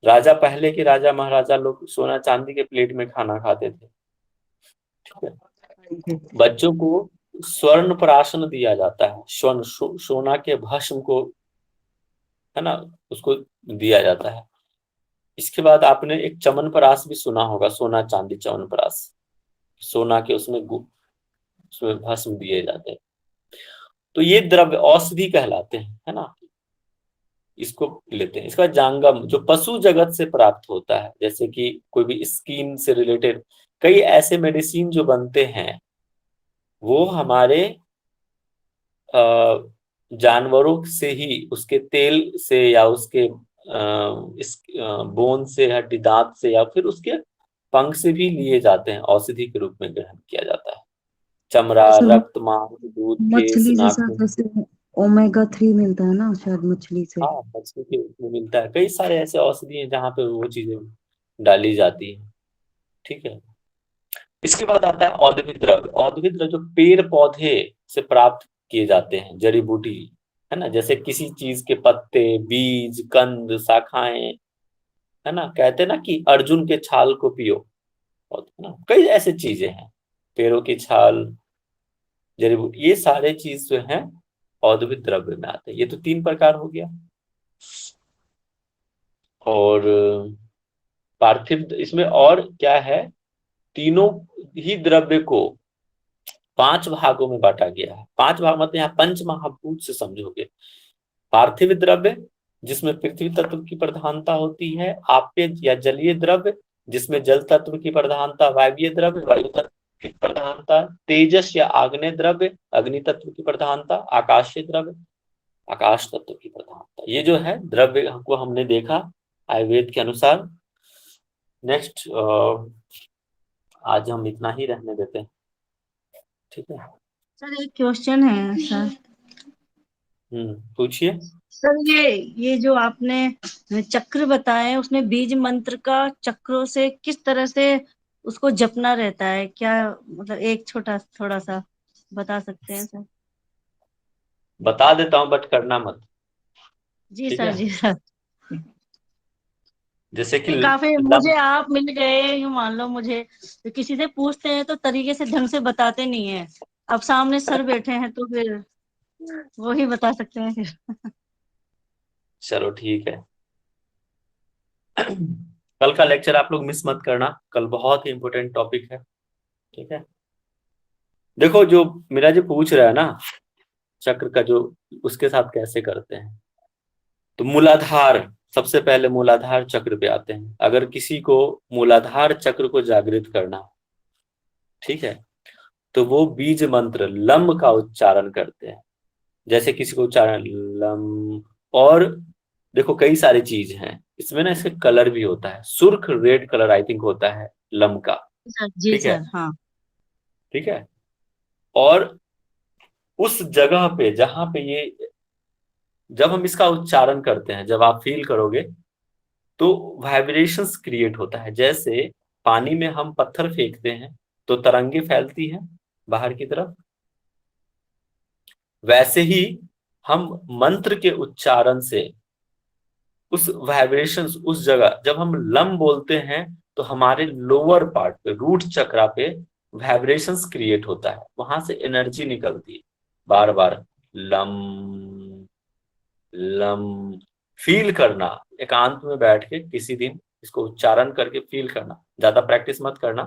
पहले के राजा महाराजा लोग सोना चांदी के प्लेट में खाना खाते थे, ठीक है। बच्चों को स्वर्ण प्राशन दिया जाता है, सोना के भस्म को, है ना, उसको दिया जाता है। इसके बाद आपने एक च्यवनप्राश भी सुना होगा, सोना चांदी च्यवनप्राश, सोना के उसमें भस्म दिए जाते हैं। तो ये द्रव्य औषधि कहलाते हैं, है ना, इसको लेते हैं। इसका जांगम जो पशु जगत से प्राप्त होता है, जैसे कि कोई भी स्किन से रिलेटेड कई ऐसे मेडिसिन जो बनते हैं, वो हमारे जानवरों से ही, उसके तेल से या उसके बोन से, हड्डी दांत से, या फिर उसके पंख से भी लिए जाते हैं, औषधि के रूप में ग्रहण किया जाता है। चमड़ा, रक्त, मांस, दूध, केस, मछली जैसा, नाखून, जैसे ओमेगा 3 मिलता है ना शायद मछली से। हाँ, मछली के उसमें मिलता है। कई सारे ऐसे औषधि हैं जहाँ पे वो चीजें डाली जाती हैं। ठीक है। इसके बाद आता है औद्योगिक द्रव्य। औद्योगिक द्रव्य जो पेड़ पौधे से प्राप्त किए जाते हैं, जड़ी बूटी, है ना, जैसे किसी चीज के पत्ते, बीज, कंद, शाखाएं, है ना, कहते हैं ना कि अर्जुन के छाल को पियो, और है ना, कई ऐसे चीजें हैं, पेड़ों की छाल, जड़ी बूटी, ये सारे चीज जो हैं औद्योगिक द्रव्य में आते हैं। ये तो 3 प्रकार हो गया। और पार्थिव, इसमें और क्या है, तीनों ही द्रव्य को 5 भागों में बांटा गया है। 5 भाग मतलब यहाँ पंच महाभूत से समझोगे। पार्थिव द्रव्य जिसमें पृथ्वी तत्व की प्रधानता होती है, आप्य या जलीय द्रव्य जिसमें जल तत्व की प्रधानता, वायवीय द्रव्य वायु तत्व की प्रधानता, तेजस या आग्नेय द्रव्य अग्नि तत्व की प्रधानता, आकाशीय द्रव्य आकाश तत्व की प्रधानता। ये जो है द्रव्य को हमने देखा आयुर्वेद के अनुसार। नेक्स्ट, आज हम इतना ही रहने देते हैं, ठीक है। सर एक क्वेश्चन है सर। पूछिए। सर ये जो आपने चक्र बताए उसमें बीज मंत्र का चक्रों से किस तरह से उसको जपना रहता है, क्या मतलब एक छोटा थोड़ा सा बता सकते हैं सर? बता देता हूं बट करना मत। जी ठीक सर, है। जी सर। जैसे कि काफी मुझे आप मिल गए, यूं मान लो मुझे तो किसी से पूछते हैं तो तरीके से ढंग से बताते नहीं है। अब सामने सर बैठे हैं तो फिर वो ही बता सकते हैं फिर। चलो ठीक है। कल का लेक्चर आप लोग मिस मत करना, कल बहुत ही इंपॉर्टेंट टॉपिक है। ठीक है। देखो जो मेरा जो पूछ रहा है ना चक्र का, जो उसके साथ कैसे करते हैं, तो मूलाधार, सबसे पहले मूलाधार चक्र पे आते हैं। अगर किसी को मूलाधार चक्र को जागृत करना, ठीक है, तो वो बीज मंत्र लम का उच्चारण करते हैं। जैसे किसी को उच्चारण लम, और देखो कई सारी चीज हैं इसमें ना, इसके कलर भी होता है, सुर्ख रेड कलर आई थिंक होता है लम का। सर जी ठीक है। सर, हाँ। ठीक है। और उस जगह पे जहां पे ये, जब हम इसका उच्चारण करते हैं, जब आप फील करोगे तो वाइब्रेशंस क्रिएट होता है। जैसे पानी में हम पत्थर फेंकते हैं तो तरंगे फैलती हैं बाहर की तरफ, वैसे ही हम मंत्र के उच्चारण से उस वाइब्रेशंस, उस जगह जब हम लम बोलते हैं तो हमारे लोअर पार्ट पे, रूट चक्रा पे वाइब्रेशंस क्रिएट होता है, वहां से एनर्जी निकलती है। बार बार लम लम फील करना, एकांत में बैठ के किसी दिन इसको उच्चारण करके फील करना, ज्यादा प्रैक्टिस मत करना,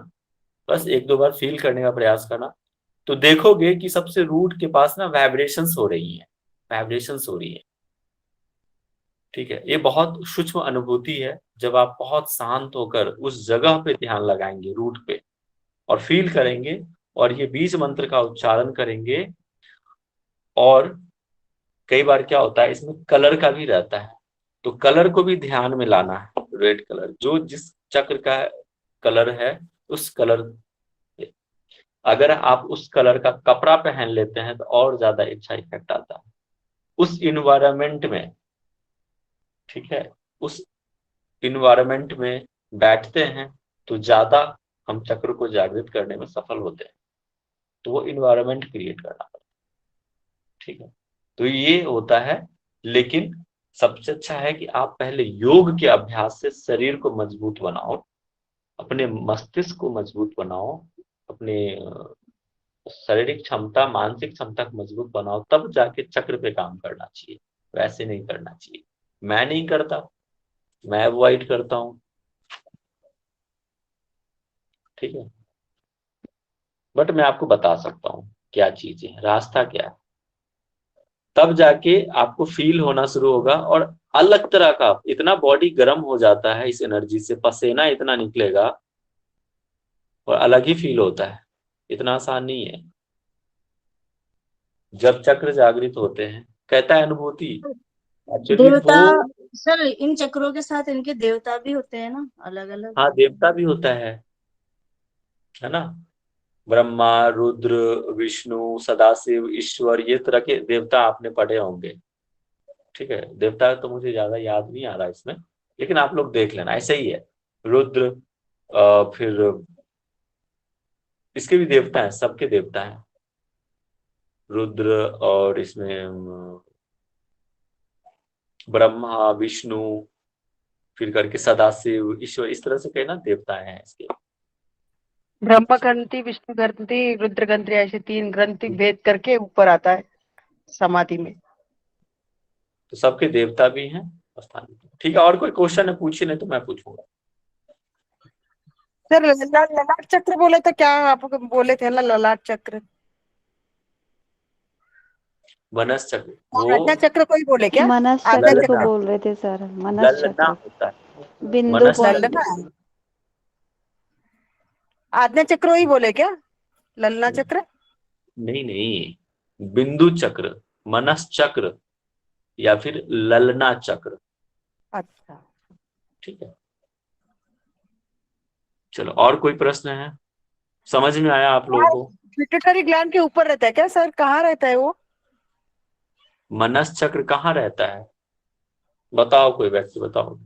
बस 1-2 बार फील करने का प्रयास करना, तो देखोगे कि सबसे रूट के पास ना वाइब्रेशंस हो रही है, वाइब्रेशंस हो रही है। ठीक है। ये बहुत सूक्ष्म अनुभूति है, जब आप बहुत शांत होकर उस जगह पे ध्यान लगाएंगे, रूट पे, और फील करेंगे, और ये बीज मंत्र का उच्चारण करेंगे। और कई बार क्या होता है इसमें कलर का भी रहता है, तो कलर को भी ध्यान में लाना है। रेड कलर जो जिस चक्र का कलर है, उस कलर, अगर आप उस कलर का कपड़ा पहन लेते हैं तो और ज्यादा अच्छा इफेक्ट आता है उस इन्वायरमेंट में। ठीक है। उस इन्वायरमेंट में बैठते हैं तो ज्यादा हम चक्र को जागृत करने में सफल होते हैं। तो वो इन्वायरमेंट क्रिएट करना पड़ता है। ठीक है। तो ये होता है, लेकिन सबसे अच्छा है कि आप पहले योग के अभ्यास से शरीर को मजबूत बनाओ, अपने मस्तिष्क को मजबूत बनाओ, अपने शारीरिक क्षमता, मानसिक क्षमता को मजबूत बनाओ, तब जाके चक्र पे काम करना चाहिए, वैसे नहीं करना चाहिए। मैं नहीं करता, मैं अवॉइड करता हूं। ठीक है। बट मैं आपको बता सकता हूँ क्या चीजें हैं, रास्ता क्या है, तब जाके आपको फील होना शुरू होगा। और अलग तरह का, इतना बॉडी गर्म हो जाता है इस एनर्जी से, पसीना इतना निकलेगा और अलग ही फील होता है। इतना आसान नहीं है। जब चक्र जागृत होते हैं, कहता है अनुभूति एक्चुअली देवता, वो, सर इन चक्रों के साथ इनके देवता भी होते हैं ना, अलग अलग? हाँ देवता भी होता है ना। ब्रह्मा, रुद्र, विष्णु, सदाशिव, ईश्वर, ये तरह के देवता आपने पढ़े होंगे। ठीक है, देवता तो मुझे ज्यादा याद नहीं आ रहा इसमें, लेकिन आप लोग देख लेना, ऐसे ही है। रुद्र, फिर इसके भी देवता हैं, सबके देवता हैं, रुद्र, और इसमें ब्रह्मा, विष्णु, फिर करके सदाशिव, ईश्वर, इस तरह से कई ना देवता हैं इसके। ब्रह्म ग्रंथि, विष्णु ग्रंथि, रुद्र ग्रंथि, ऐसे 3 ग्रंथि भेद करके ऊपर आता है समाधि में। तो सबके देवता भी हैं स्थान। ठीक है, और कोई क्वेश्चन है पूछिए, नहीं तो मैं पूछूंगा। सर ललाट चक्र बोले तो क्या आप बोले थे ना, ललाट चक्र, मनस चक्र, आज्ञा चक्र कोई बोले क्या? मनस आज्ञा चक्र को चक्र, बोल रहे थे सर, मनस ललना चक्र, होता है, बिंदु मनस पॉइंट। ललना, आज्ञा चक्र वही बोले क्या, ललना चक्र? नहीं नहीं, बिंदु चक्र, मनस चक्र, या फिर ललना चक्र। अच्छा, ठीक है, चलो, और कोई प्रश्न है? समझ में आया आप लोगों को? पिट्यूटरी ग्लैंड के ऊपर रहता है क्या सर, कहाँ रहता है वो? मनस चक्र कहाँ रहता है, बताओ, कोई व्यक्ति बताओ।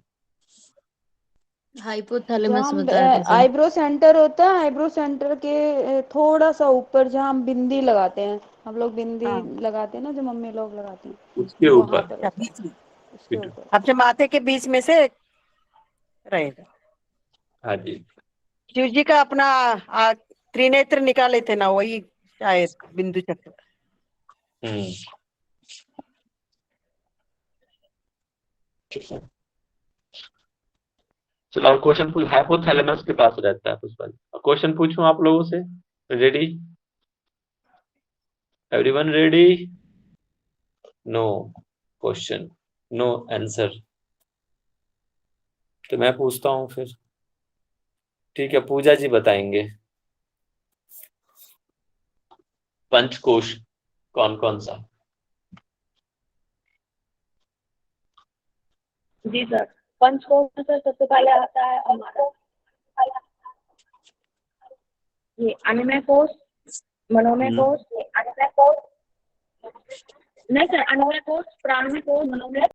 हाइपोथैलेमस बता रहे थे सर। आईब्रो सेंटर होता है, आईब्रो सेंटर के थोड़ा सा ऊपर, जहाँ हम बिंदी लगाते हैं, हम लोग बिंदी हाँ, लगाते हैं ना, जो मम्मी लोग लगाती हैं, उसके वहां ऊपर पर अच्छा, होता है, बीच में, उसके ऊपर। अपने माथे के बीच में से रहेगा। हाँ जी। शिव जी का अपना त्रिनेत्र निकाले थे ना, वही शायद बिंदु चक्र। ठीक है, चलो, और क्वेश्चन पूछ, हाइपोथैलेमस के पास रहता है पुष्पा। क्वेश्चन पूछूं आप लोगों से? Ready? Everyone ready? No question, no answer, तो मैं पूछता हूं फिर। ठीक है, पूजा जी बताएंगे पंचकोश कौन कौन सा? जी सर, पंचकोश में सर सबसे पहले आता है हमारा ये अन्नमय कोश, मनोमय कोश, अन्नमय कोश, नहीं सर, अन्नमय कोश, प्राणमय कोश, मनोमय